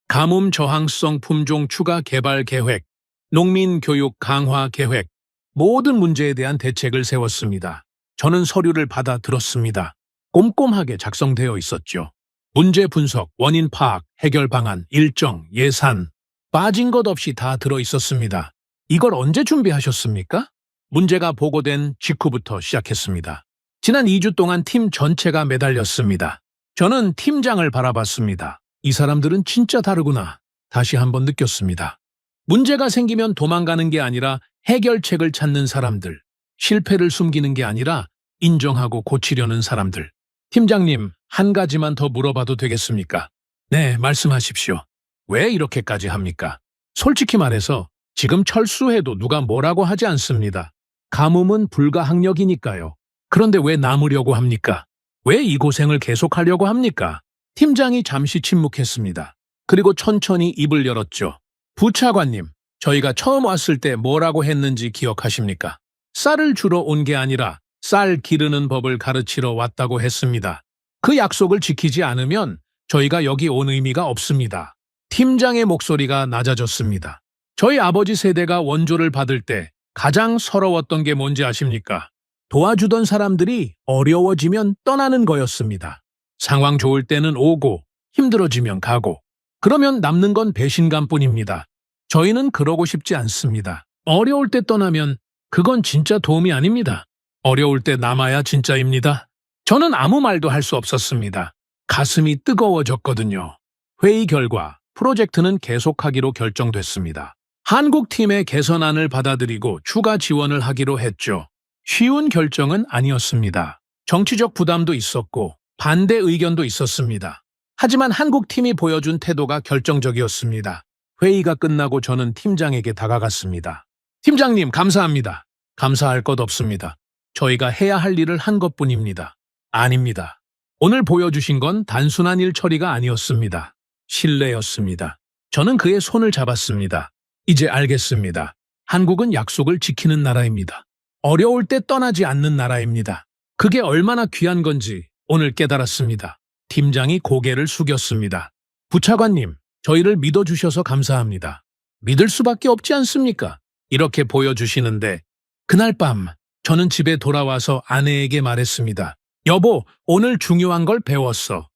가뭄 저항성 품종 추가 개발 계획, 농민 교육 강화 계획, 모든 문제에 대한 대책을 세웠습니다. 저는 서류를 받아 들었습니다. 꼼꼼하게 작성되어 있었죠. 문제 분석, 원인 파악, 해결 방안, 일정, 예산, 빠진 것 없이 다 들어 있었습니다. 이걸 언제 준비하셨습니까? 문제가 보고된 직후부터 시작했습니다. 지난 2주 동안 팀 전체가 매달렸습니다. 저는 팀장을 바라봤습니다. 이 사람들은 진짜 다르구나. 다시 한번 느꼈습니다. 문제가 생기면 도망가는 게 아니라 해결책을 찾는 사람들, 실패를 숨기는 게 아니라 인정하고 고치려는 사람들. 팀장님, 한 가지만 더 물어봐도 되겠습니까? 네, 말씀하십시오. 왜 이렇게까지 합니까? 솔직히 말해서 지금 철수해도 누가 뭐라고 하지 않습니다. 가뭄은 불가항력이니까요. 그런데 왜 남으려고 합니까? 왜 이 고생을 계속하려고 합니까? 팀장이 잠시 침묵했습니다. 그리고 천천히 입을 열었죠. 부차관님, 저희가 처음 왔을 때 뭐라고 했는지 기억하십니까? 쌀을 주러 온 게 아니라 쌀 기르는 법을 가르치러 왔다고 했습니다. 그 약속을 지키지 않으면 저희가 여기 온 의미가 없습니다. 팀장의 목소리가 낮아졌습니다. 저희 아버지 세대가 원조를 받을 때 가장 서러웠던 게 뭔지 아십니까? 도와주던 사람들이 어려워지면 떠나는 거였습니다. 상황 좋을 때는 오고 힘들어지면 가고 그러면 남는 건 배신감뿐입니다. 저희는 그러고 싶지 않습니다. 어려울 때 떠나면 그건 진짜 도움이 아닙니다. 어려울 때 남아야 진짜입니다. 저는 아무 말도 할 수 없었습니다. 가슴이 뜨거워졌거든요. 회의 결과 프로젝트는 계속하기로 결정됐습니다. 한국팀의 개선안을 받아들이고 추가 지원을 하기로 했죠. 쉬운 결정은 아니었습니다. 정치적 부담도 있었고 반대 의견도 있었습니다. 하지만 한국팀이 보여준 태도가 결정적이었습니다. 회의가 끝나고 저는 팀장에게 다가갔습니다. 팀장님, 감사합니다. 감사할 것 없습니다. 저희가 해야 할 일을 한 것뿐입니다. 아닙니다. 오늘 보여주신 건 단순한 일 처리가 아니었습니다. 신뢰였습니다. 저는 그의 손을 잡았습니다. 이제 알겠습니다. 한국은 약속을 지키는 나라입니다. 어려울 때 떠나지 않는 나라입니다. 그게 얼마나 귀한 건지 오늘 깨달았습니다. 팀장이 고개를 숙였습니다. 부차관님, 저희를 믿어주셔서 감사합니다. 믿을 수밖에 없지 않습니까? 이렇게 보여주시는데 그날 밤 저는 집에 돌아와서 아내에게 말했습니다. 여보, 오늘 중요한 걸 배웠어.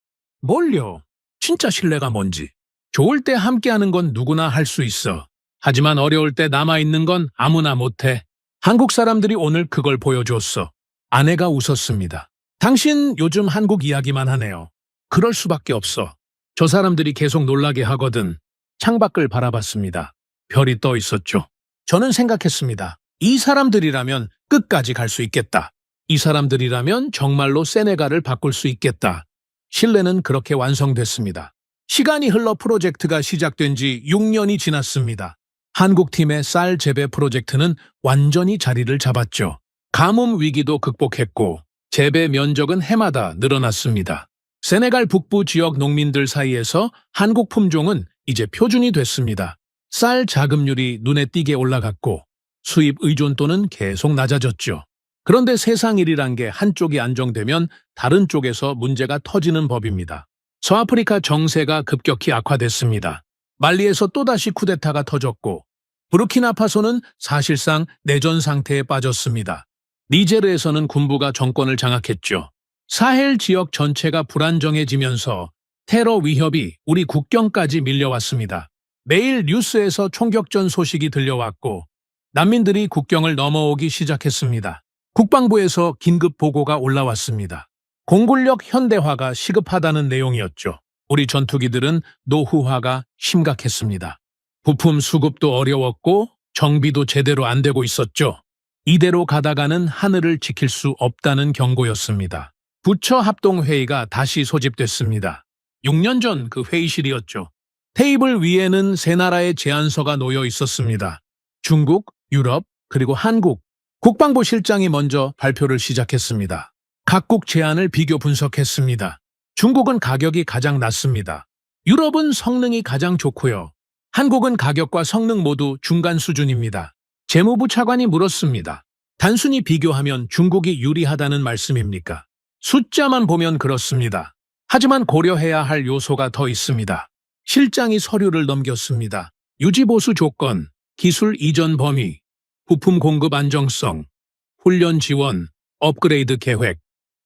뭘요? 진짜 신뢰가 뭔지. 좋을 때 함께하는 건 누구나 할 수 있어. 하지만 어려울 때 남아있는 건 아무나 못해. 한국 사람들이 오늘 그걸 보여줬어. 아내가 웃었습니다. 당신 요즘 한국 이야기만 하네요. 그럴 수밖에 없어. 저 사람들이 계속 놀라게 하거든. 창밖을 바라봤습니다. 별이 떠 있었죠. 저는 생각했습니다. 이 사람들이라면 끝까지 갈 수 있겠다. 이 사람들이라면 정말로 세네갈을 바꿀 수 있겠다. 신뢰는 그렇게 완성됐습니다. 시간이 흘러 프로젝트가 시작된 지 6년이 지났습니다. 한국팀의 쌀 재배 프로젝트는 완전히 자리를 잡았죠. 가뭄 위기도 극복했고 재배 면적은 해마다 늘어났습니다. 세네갈 북부 지역 농민들 사이에서 한국 품종은 이제 표준이 됐습니다. 쌀 자급률이 눈에 띄게 올라갔고 수입 의존도는 계속 낮아졌죠. 그런데 세상 일이란 게 한쪽이 안정되면 다른 쪽에서 문제가 터지는 법입니다. 서아프리카 정세가 급격히 악화됐습니다. 말리에서 또다시 쿠데타가 터졌고 부르키나파소는 사실상 내전 상태에 빠졌습니다. 니제르에서는 군부가 정권을 장악했죠. 사헬 지역 전체가 불안정해지면서 테러 위협이 우리 국경까지 밀려왔습니다. 매일 뉴스에서 총격전 소식이 들려왔고 난민들이 국경을 넘어오기 시작했습니다. 국방부에서 긴급 보고가 올라왔습니다. 공군력 현대화가 시급하다는 내용이었죠. 우리 전투기들은 노후화가 심각했습니다. 부품 수급도 어려웠고 정비도 제대로 안 되고 있었죠. 이대로 가다가는 하늘을 지킬 수 없다는 경고였습니다. 부처 합동회의가 다시 소집됐습니다. 6년 전 그 회의실이었죠. 테이블 위에는 세 나라의 제안서가 놓여 있었습니다. 중국, 유럽, 그리고 한국. 국방부 실장이 먼저 발표를 시작했습니다. 각국 제안을 비교 분석했습니다. 중국은 가격이 가장 낮습니다. 유럽은 성능이 가장 좋고요. 한국은 가격과 성능 모두 중간 수준입니다. 재무부 차관이 물었습니다. 단순히 비교하면 중국이 유리하다는 말씀입니까? 숫자만 보면 그렇습니다. 하지만 고려해야 할 요소가 더 있습니다. 실장이 서류를 넘겼습니다. 유지보수 조건, 기술 이전 범위, 부품 공급 안정성, 훈련 지원, 업그레이드 계획,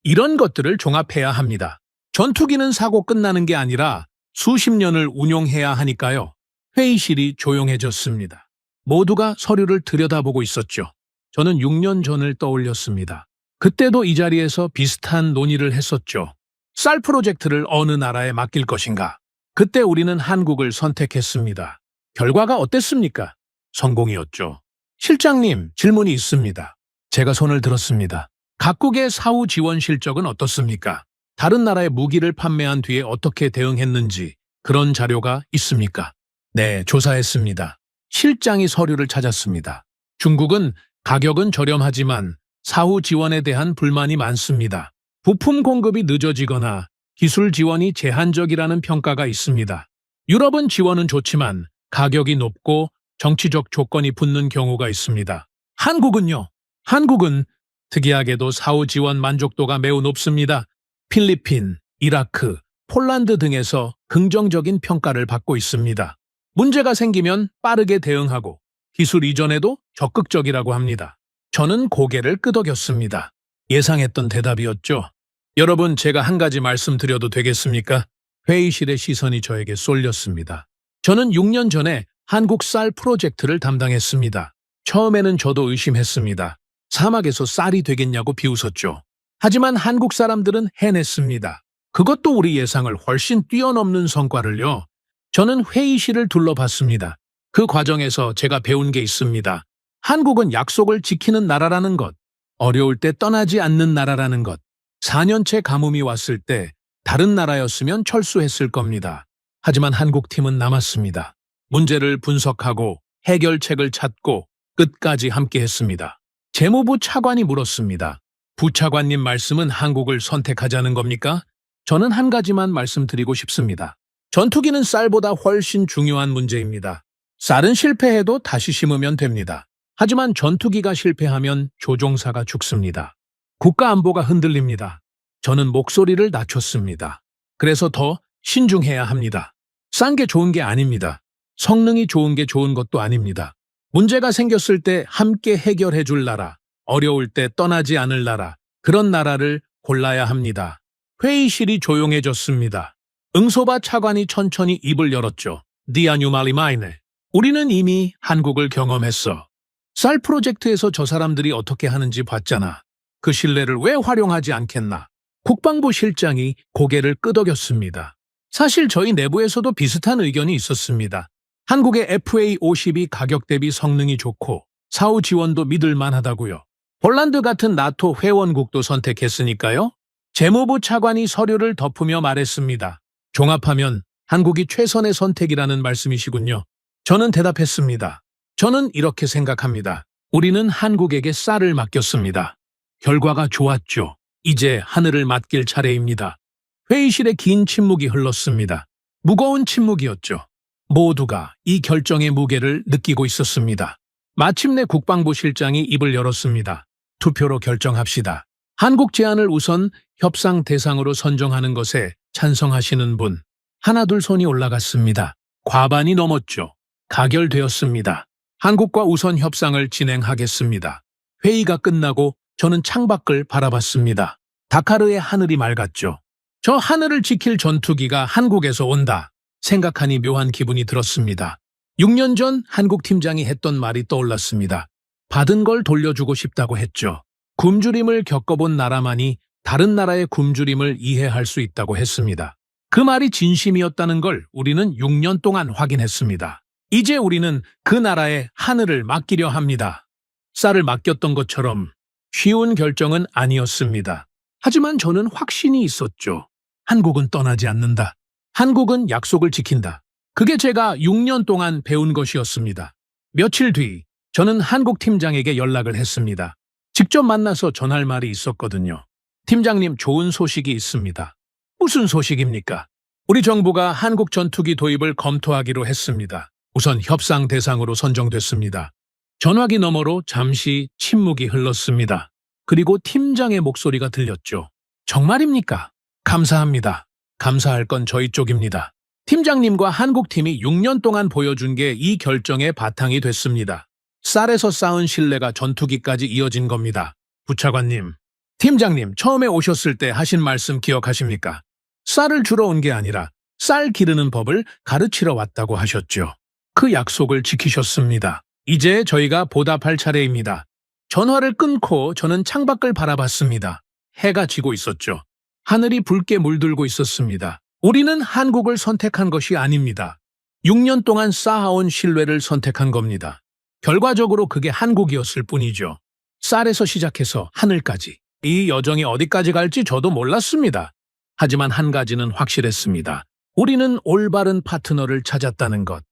이런 것들을 종합해야 합니다. 전투기는 사고 끝나는 게 아니라 수십 년을 운용해야 하니까요. 회의실이 조용해졌습니다. 모두가 서류를 들여다보고 있었죠. 저는 6년 전을 떠올렸습니다. 그때도 이 자리에서 비슷한 논의를 했었죠. 쌀 프로젝트를 어느 나라에 맡길 것인가? 그때 우리는 한국을 선택했습니다. 결과가 어땠습니까? 성공이었죠. 실장님, 질문이 있습니다. 제가 손을 들었습니다. 각국의 사후 지원 실적은 어떻습니까? 다른 나라에 무기를 판매한 뒤에 어떻게 대응했는지 그런 자료가 있습니까? 네, 조사했습니다. 실장이 서류를 찾았습니다. 중국은 가격은 저렴하지만 사후 지원에 대한 불만이 많습니다. 부품 공급이 늦어지거나 기술 지원이 제한적이라는 평가가 있습니다. 유럽은 지원은 좋지만 가격이 높고 정치적 조건이 붙는 경우가 있습니다. 한국은요? 한국은 특이하게도 사후 지원 만족도가 매우 높습니다. 필리핀, 이라크, 폴란드 등에서 긍정적인 평가를 받고 있습니다. 문제가 생기면 빠르게 대응하고 기술 이전에도 적극적이라고 합니다. 저는 고개를 끄덕였습니다. 예상했던 대답이었죠. 여러분, 제가 한 가지 말씀드려도 되겠습니까? 회의실의 시선이 저에게 쏠렸습니다. 저는 6년 전에 한국 쌀 프로젝트를 담당했습니다. 처음에는 저도 의심했습니다. 사막에서 쌀이 되겠냐고 비웃었죠. 하지만 한국 사람들은 해냈습니다. 그것도 우리 예상을 훨씬 뛰어넘는 성과를요. 저는 회의실을 둘러봤습니다. 그 과정에서 제가 배운 게 있습니다. 한국은 약속을 지키는 나라라는 것, 어려울 때 떠나지 않는 나라라는 것, 4년째 가뭄이 왔을 때 다른 나라였으면 철수했을 겁니다. 하지만 한국팀은 남았습니다. 문제를 분석하고 해결책을 찾고 끝까지 함께했습니다. 재무부 차관이 물었습니다. 부차관님 말씀은 한국을 선택하자는 겁니까? 저는 한 가지만 말씀드리고 싶습니다. 전투기는 쌀보다 훨씬 중요한 문제입니다. 쌀은 실패해도 다시 심으면 됩니다. 하지만 전투기가 실패하면 조종사가 죽습니다. 국가 안보가 흔들립니다. 저는 목소리를 낮췄습니다. 그래서 더 신중해야 합니다. 싼 게 좋은 게 아닙니다. 성능이 좋은 게 좋은 것도 아닙니다. 문제가 생겼을 때 함께 해결해 줄 나라, 어려울 때 떠나지 않을 나라, 그런 나라를 골라야 합니다. 회의실이 조용해졌습니다. 응소바 차관이 천천히 입을 열었죠. 디아뉴말리마이네. 우리는 이미 한국을 경험했어. 쌀 프로젝트에서 저 사람들이 어떻게 하는지 봤잖아. 그 신뢰를 왜 활용하지 않겠나. 국방부 실장이 고개를 끄덕였습니다. 사실 저희 내부에서도 비슷한 의견이 있었습니다. 한국의 FA-50이 가격 대비 성능이 좋고 사후 지원도 믿을 만하다고요. 폴란드 같은 나토 회원국도 선택했으니까요. 재무부 차관이 서류를 덮으며 말했습니다. 종합하면 한국이 최선의 선택이라는 말씀이시군요. 저는 대답했습니다. 저는 이렇게 생각합니다. 우리는 한국에게 쌀을 맡겼습니다. 결과가 좋았죠. 이제 하늘을 맡길 차례입니다. 회의실에 긴 침묵이 흘렀습니다. 무거운 침묵이었죠. 모두가 이 결정의 무게를 느끼고 있었습니다. 마침내 국방부 실장이 입을 열었습니다. 투표로 결정합시다. 한국 제안을 우선 협상 대상으로 선정하는 것에 찬성하시는 분, 하나둘 손이 올라갔습니다. 과반이 넘었죠. 가결되었습니다. 한국과 우선 협상을 진행하겠습니다. 회의가 끝나고 저는 창밖을 바라봤습니다. 다카르의 하늘이 맑았죠. 저 하늘을 지킬 전투기가 한국에서 온다 생각하니 묘한 기분이 들었습니다. 6년 전 한국 팀장이 했던 말이 떠올랐습니다. 받은 걸 돌려주고 싶다고 했죠. 굶주림을 겪어본 나라만이 다른 나라의 굶주림을 이해할 수 있다고 했습니다. 그 말이 진심이었다는 걸 우리는 6년 동안 확인했습니다. 이제 우리는 그 나라의 하늘을 맡기려 합니다. 쌀을 맡겼던 것처럼 쉬운 결정은 아니었습니다. 하지만 저는 확신이 있었죠. 한국은 떠나지 않는다. 한국은 약속을 지킨다. 그게 제가 6년 동안 배운 것이었습니다. 며칠 뒤 저는 한국 팀장에게 연락을 했습니다. 직접 만나서 전할 말이 있었거든요. 팀장님, 좋은 소식이 있습니다. 무슨 소식입니까? 우리 정부가 한국 전투기 도입을 검토하기로 했습니다. 우선 협상 대상으로 선정됐습니다. 전화기 너머로 잠시 침묵이 흘렀습니다. 그리고 팀장의 목소리가 들렸죠. 정말입니까? 감사합니다. 감사할 건 저희 쪽입니다. 팀장님과 한국팀이 6년 동안 보여준 게 이 결정의 바탕이 됐습니다. 쌀에서 쌓은 신뢰가 전투기까지 이어진 겁니다. 부차관님, 팀장님 처음에 오셨을 때 하신 말씀 기억하십니까? 쌀을 주러 온 게 아니라 쌀 기르는 법을 가르치러 왔다고 하셨죠. 그 약속을 지키셨습니다. 이제 저희가 보답할 차례입니다. 전화를 끊고 저는 창밖을 바라봤습니다. 해가 지고 있었죠. 하늘이 붉게 물들고 있었습니다. 우리는 한국을 선택한 것이 아닙니다. 6년 동안 쌓아온 신뢰를 선택한 겁니다. 결과적으로 그게 한국이었을 뿐이죠. 쌀에서 시작해서 하늘까지. 이 여정이 어디까지 갈지 저도 몰랐습니다. 하지만 한 가지는 확실했습니다. 우리는 올바른 파트너를 찾았다는 것.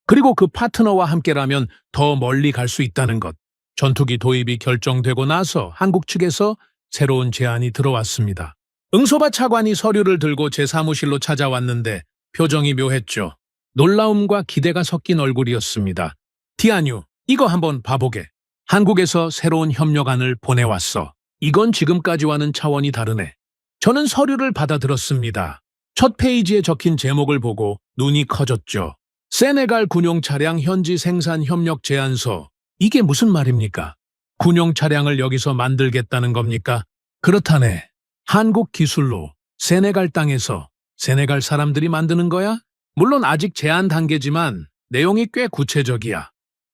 그리고 그 파트너와 함께라면 더 멀리 갈 수 있다는 것. 전투기 도입이 결정되고 나서 한국 측에서 새로운 제안이 들어왔습니다. 응소바 차관이 서류를 들고 제 사무실로 찾아왔는데 표정이 묘했죠. 놀라움과 기대가 섞인 얼굴이었습니다. 디아뉴, 이거 한번 봐보게. 한국에서 새로운 협력안을 보내왔어. 이건 지금까지와는 차원이 다르네. 저는 서류를 받아들었습니다. 첫 페이지에 적힌 제목을 보고 눈이 커졌죠. 세네갈 군용 차량 현지 생산 협력 제안서. 이게 무슨 말입니까? 군용 차량을 여기서 만들겠다는 겁니까? 그렇다네. 한국 기술로 세네갈 땅에서 세네갈 사람들이 만드는 거야? 물론 아직 제안 단계지만 내용이 꽤 구체적이야.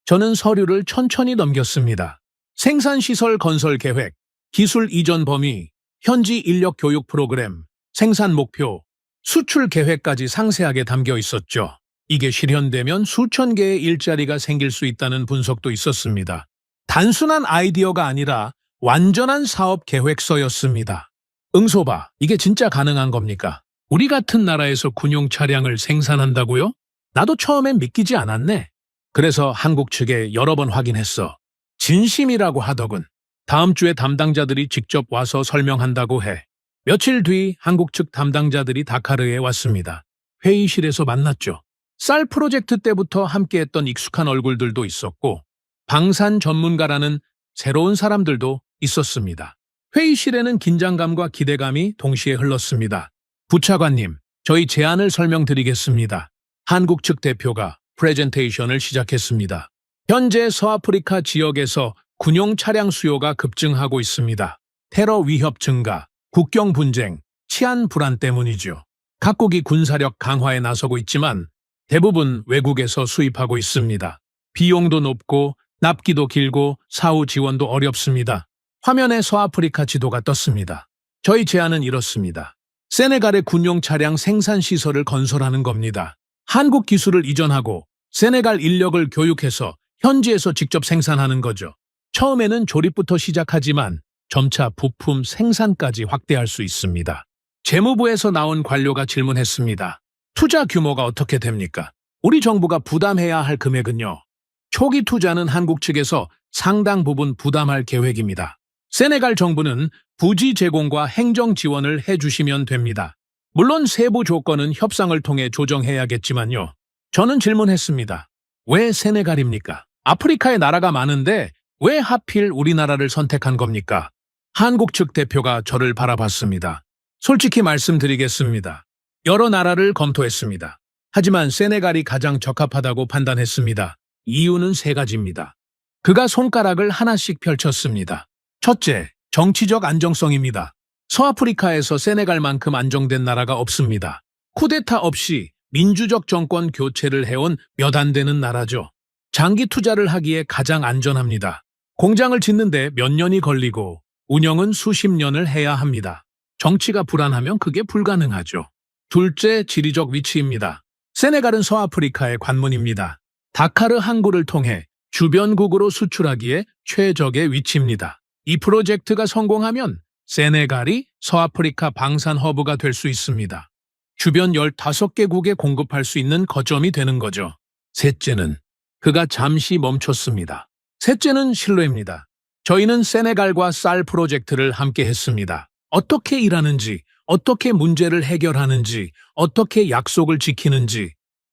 저는 서류를 천천히 넘겼습니다. 생산시설 건설 계획, 기술 이전 범위, 현지 인력 교육 프로그램, 생산 목표, 수출 계획까지 상세하게 담겨 있었죠. 이게 실현되면 수천 개의 일자리가 생길 수 있다는 분석도 있었습니다. 단순한 아이디어가 아니라 완전한 사업 계획서였습니다. 응소바, 이게 진짜 가능한 겁니까? 우리 같은 나라에서 군용 차량을 생산한다고요? 나도 처음엔 믿기지 않았네. 그래서 한국 측에 여러 번 확인했어. 진심이라고 하더군. 다음 주에 담당자들이 직접 와서 설명한다고 해. 며칠 뒤 한국 측 담당자들이 다카르에 왔습니다. 회의실에서 만났죠. 쌀 프로젝트 때부터 함께했던 익숙한 얼굴들도 있었고 방산 전문가라는 새로운 사람들도 있었습니다. 회의실에는 긴장감과 기대감이 동시에 흘렀습니다. 부차관님, 저희 제안을 설명드리겠습니다. 한국 측 대표가 프레젠테이션을 시작했습니다. 현재 서아프리카 지역에서 군용 차량 수요가 급증하고 있습니다. 테러 위협 증가, 국경 분쟁, 치안 불안 때문이죠. 각국이 군사력 강화에 나서고 있지만 대부분 외국에서 수입하고 있습니다. 비용도 높고 납기도 길고 사후 지원도 어렵습니다. 화면에 서아프리카 지도가 떴습니다. 저희 제안은 이렇습니다. 세네갈의 군용 차량 생산 시설을 건설하는 겁니다. 한국 기술을 이전하고 세네갈 인력을 교육해서 현지에서 직접 생산하는 거죠. 처음에는 조립부터 시작하지만 점차 부품 생산까지 확대할 수 있습니다. 재무부에서 나온 관료가 질문했습니다. 투자 규모가 어떻게 됩니까? 우리 정부가 부담해야 할 금액은요. 초기 투자는 한국 측에서 상당 부분 부담할 계획입니다. 세네갈 정부는 부지 제공과 행정 지원을 해주시면 됩니다. 물론 세부 조건은 협상을 통해 조정해야겠지만요. 저는 질문했습니다. 왜 세네갈입니까? 아프리카에 나라가 많은데 왜 하필 우리나라를 선택한 겁니까? 한국 측 대표가 저를 바라봤습니다. 솔직히 말씀드리겠습니다. 여러 나라를 검토했습니다. 하지만 세네갈이 가장 적합하다고 판단했습니다. 이유는 세 가지입니다. 그가 손가락을 하나씩 펼쳤습니다. 첫째, 정치적 안정성입니다. 서아프리카에서 세네갈만큼 안정된 나라가 없습니다. 쿠데타 없이 민주적 정권 교체를 해온 몇 안 되는 나라죠. 장기 투자를 하기에 가장 안전합니다. 공장을 짓는데 몇 년이 걸리고 운영은 수십 년을 해야 합니다. 정치가 불안하면 그게 불가능하죠. 둘째, 지리적 위치입니다. 세네갈은 서아프리카의 관문입니다. 다카르 항구를 통해 주변국으로 수출하기에 최적의 위치입니다. 이 프로젝트가 성공하면 세네갈이 서아프리카 방산 허브가 될 수 있습니다. 주변 15개국에 공급할 수 있는 거점이 되는 거죠. 셋째는 그가 잠시 멈췄습니다. 셋째는 신뢰입니다. 저희는 세네갈과 쌀 프로젝트를 함께 했습니다. 어떻게 일하는지, 어떻게 문제를 해결하는지, 어떻게 약속을 지키는지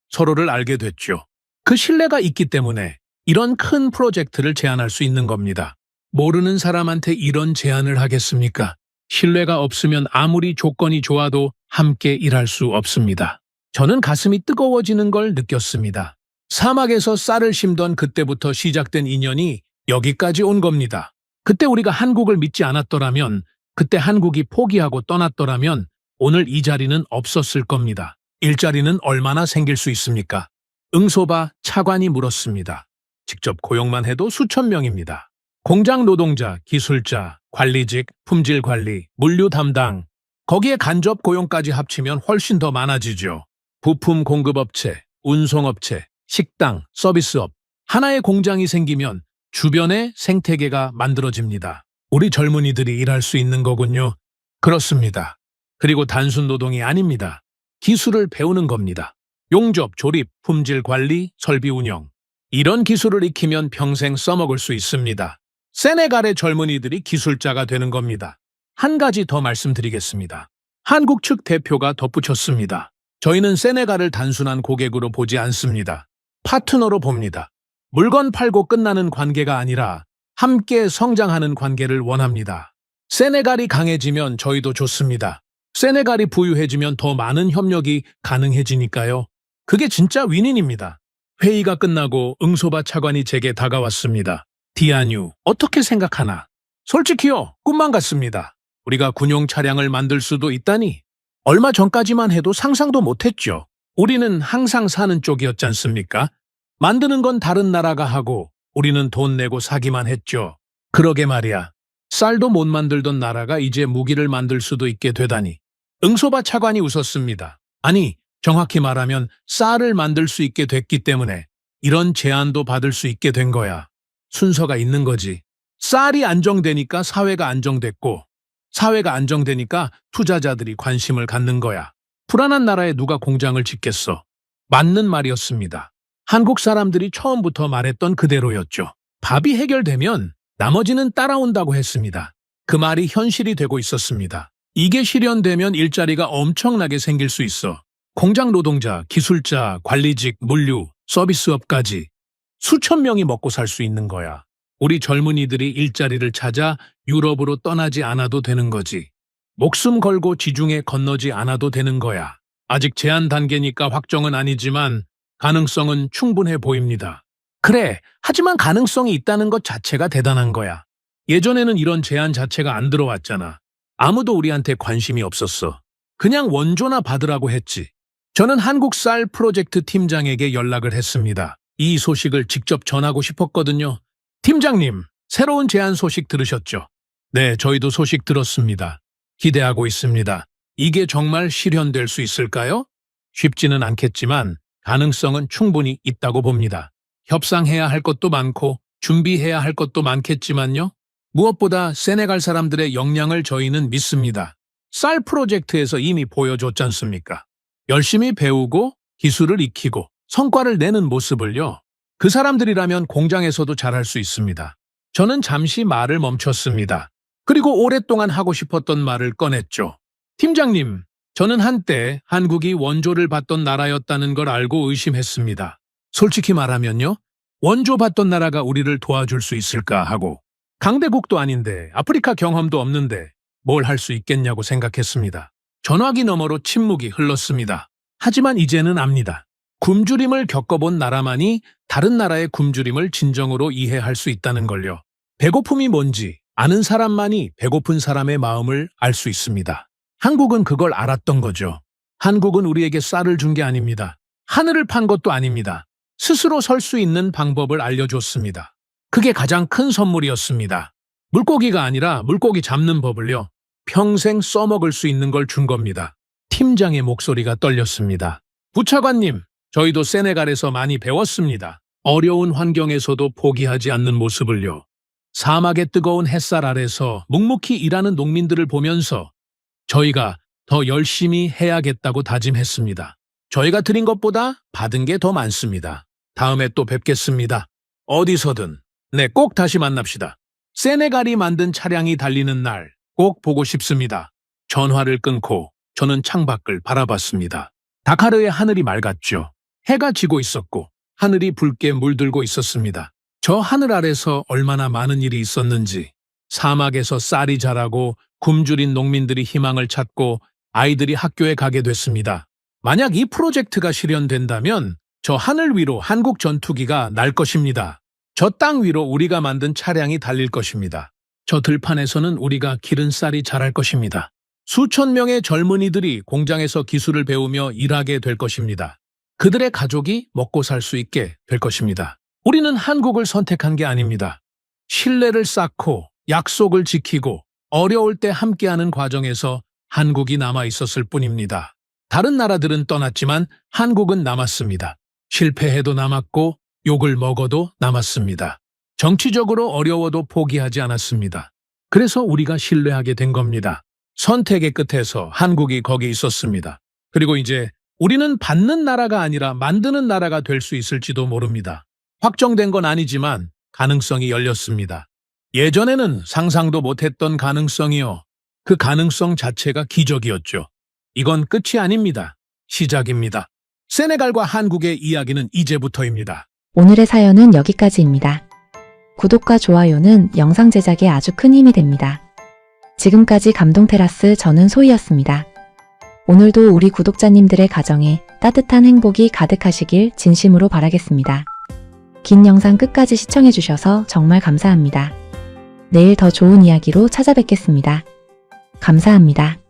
서로를 알게 됐죠. 그 신뢰가 있기 때문에 이런 큰 프로젝트를 제안할 수 있는 겁니다. 모르는 사람한테 이런 제안을 하겠습니까? 신뢰가 없으면 아무리 조건이 좋아도 함께 일할 수 없습니다. 저는 가슴이 뜨거워지는 걸 느꼈습니다. 사막에서 쌀을 심던 그때부터 시작된 인연이 여기까지 온 겁니다. 그때 우리가 한국을 믿지 않았더라면, 그때 한국이 포기하고 떠났더라면 오늘 이 자리는 없었을 겁니다. 일자리는 얼마나 생길 수 있습니까? 응소바 차관이 물었습니다. 직접 고용만 해도 수천 명입니다. 공장 노동자, 기술자, 관리직, 품질 관리, 물류 담당, 거기에 간접 고용까지 합치면 훨씬 더 많아지죠. 부품 공급업체, 운송업체, 식당, 서비스업, 하나의 공장이 생기면 주변에 생태계가 만들어집니다. 우리 젊은이들이 일할 수 있는 거군요. 그렇습니다. 그리고 단순 노동이 아닙니다. 기술을 배우는 겁니다. 용접, 조립, 품질 관리, 설비 운영. 이런 기술을 익히면 평생 써먹을 수 있습니다. 세네갈의 젊은이들이 기술자가 되는 겁니다. 한 가지 더 말씀드리겠습니다. 한국 측 대표가 덧붙였습니다. 저희는 세네갈을 단순한 고객으로 보지 않습니다. 파트너로 봅니다. 물건 팔고 끝나는 관계가 아니라 함께 성장하는 관계를 원합니다. 세네갈이 강해지면 저희도 좋습니다. 세네갈이 부유해지면 더 많은 협력이 가능해지니까요. 그게 진짜 윈윈입니다. 회의가 끝나고 응소바 차관이 제게 다가왔습니다. 디아뉴, 어떻게 생각하나? 솔직히요, 꿈만 같습니다. 우리가 군용 차량을 만들 수도 있다니. 얼마 전까지만 해도 상상도 못했죠. 우리는 항상 사는 쪽이었지 않습니까? 만드는 건 다른 나라가 하고 우리는 돈 내고 사기만 했죠. 그러게 말이야. 쌀도 못 만들던 나라가 이제 무기를 만들 수도 있게 되다니. 응소바 차관이 웃었습니다. 아니, 정확히 말하면 쌀을 만들 수 있게 됐기 때문에 이런 제안도 받을 수 있게 된 거야. 순서가 있는 거지. 쌀이 안정되니까 사회가 안정됐고, 사회가 안정되니까 투자자들이 관심을 갖는 거야. 불안한 나라에 누가 공장을 짓겠어? 맞는 말이었습니다. 한국 사람들이 처음부터 말했던 그대로였죠. 밥이 해결되면 나머지는 따라온다고 했습니다. 그 말이 현실이 되고 있었습니다. 이게 실현되면 일자리가 엄청나게 생길 수 있어. 공장 노동자, 기술자, 관리직, 물류, 서비스업까지 수천 명이 먹고 살 수 있는 거야. 우리 젊은이들이 일자리를 찾아 유럽으로 떠나지 않아도 되는 거지. 목숨 걸고 지중해 건너지 않아도 되는 거야. 아직 제한 단계니까 확정은 아니지만 가능성은 충분해 보입니다. 그래, 하지만 가능성이 있다는 것 자체가 대단한 거야. 예전에는 이런 제안 자체가 안 들어왔잖아. 아무도 우리한테 관심이 없었어. 그냥 원조나 받으라고 했지. 저는 한국 쌀 프로젝트 팀장에게 연락을 했습니다. 이 소식을 직접 전하고 싶었거든요. 팀장님, 새로운 제안 소식 들으셨죠? 네, 저희도 소식 들었습니다. 기대하고 있습니다. 이게 정말 실현될 수 있을까요? 쉽지는 않겠지만 가능성은 충분히 있다고 봅니다. 협상해야 할 것도 많고 준비해야 할 것도 많겠지만요. 무엇보다 세네갈 사람들의 역량을 저희는 믿습니다. 쌀 프로젝트에서 이미 보여줬지 않습니까? 열심히 배우고 기술을 익히고 성과를 내는 모습을요. 그 사람들이라면 공장에서도 잘할 수 있습니다. 저는 잠시 말을 멈췄습니다. 그리고 오랫동안 하고 싶었던 말을 꺼냈죠. 팀장님, 저는 한때 한국이 원조를 받던 나라였다는 걸 알고 의심했습니다. 솔직히 말하면요. 원조 받던 나라가 우리를 도와줄 수 있을까 하고 강대국도 아닌데 아프리카 경험도 없는데 뭘 할 수 있겠냐고 생각했습니다. 전화기 너머로 침묵이 흘렀습니다. 하지만 이제는 압니다. 굶주림을 겪어본 나라만이 다른 나라의 굶주림을 진정으로 이해할 수 있다는 걸요. 배고픔이 뭔지 아는 사람만이 배고픈 사람의 마음을 알 수 있습니다. 한국은 그걸 알았던 거죠. 한국은 우리에게 쌀을 준 게 아닙니다. 하늘을 판 것도 아닙니다. 스스로 설 수 있는 방법을 알려줬습니다. 그게 가장 큰 선물이었습니다. 물고기가 아니라 물고기 잡는 법을요. 평생 써먹을 수 있는 걸 준 겁니다. 팀장의 목소리가 떨렸습니다. 부차관님, 저희도 세네갈에서 많이 배웠습니다. 어려운 환경에서도 포기하지 않는 모습을요. 사막의 뜨거운 햇살 아래서 묵묵히 일하는 농민들을 보면서 저희가 더 열심히 해야겠다고 다짐했습니다. 저희가 드린 것보다 받은 게 더 많습니다. 다음에 또 뵙겠습니다. 어디서든. 네, 꼭 다시 만납시다. 세네갈이 만든 차량이 달리는 날 꼭 보고 싶습니다. 전화를 끊고 저는 창밖을 바라봤습니다. 다카르의 하늘이 맑았죠. 해가 지고 있었고 하늘이 붉게 물들고 있었습니다. 저 하늘 아래서 얼마나 많은 일이 있었는지, 사막에서 쌀이 자라고 굶주린 농민들이 희망을 찾고 아이들이 학교에 가게 됐습니다. 만약 이 프로젝트가 실현된다면 저 하늘 위로 한국 전투기가 날 것입니다. 저 땅 위로 우리가 만든 차량이 달릴 것입니다. 저 들판에서는 우리가 기른 쌀이 자랄 것입니다. 수천 명의 젊은이들이 공장에서 기술을 배우며 일하게 될 것입니다. 그들의 가족이 먹고 살 수 있게 될 것입니다. 우리는 한국을 선택한 게 아닙니다. 신뢰를 쌓고 약속을 지키고 어려울 때 함께하는 과정에서 한국이 남아 있었을 뿐입니다. 다른 나라들은 떠났지만 한국은 남았습니다. 실패해도 남았고 욕을 먹어도 남았습니다. 정치적으로 어려워도 포기하지 않았습니다. 그래서 우리가 신뢰하게 된 겁니다. 선택의 끝에서 한국이 거기 있었습니다. 그리고 이제 우리는 받는 나라가 아니라 만드는 나라가 될 수 있을지도 모릅니다. 확정된 건 아니지만 가능성이 열렸습니다. 예전에는 상상도 못했던 가능성이요. 그 가능성 자체가 기적이었죠. 이건 끝이 아닙니다. 시작입니다. 세네갈과 한국의 이야기는 이제부터입니다. 오늘의 사연은 여기까지입니다. 구독과 좋아요는 영상 제작에 아주 큰 힘이 됩니다. 지금까지 감동테라스 저는 소희였습니다. 오늘도 우리 구독자님들의 가정에 따뜻한 행복이 가득하시길 진심으로 바라겠습니다. 긴 영상 끝까지 시청해주셔서 정말 감사합니다. 내일 더 좋은 이야기로 찾아뵙겠습니다. 감사합니다.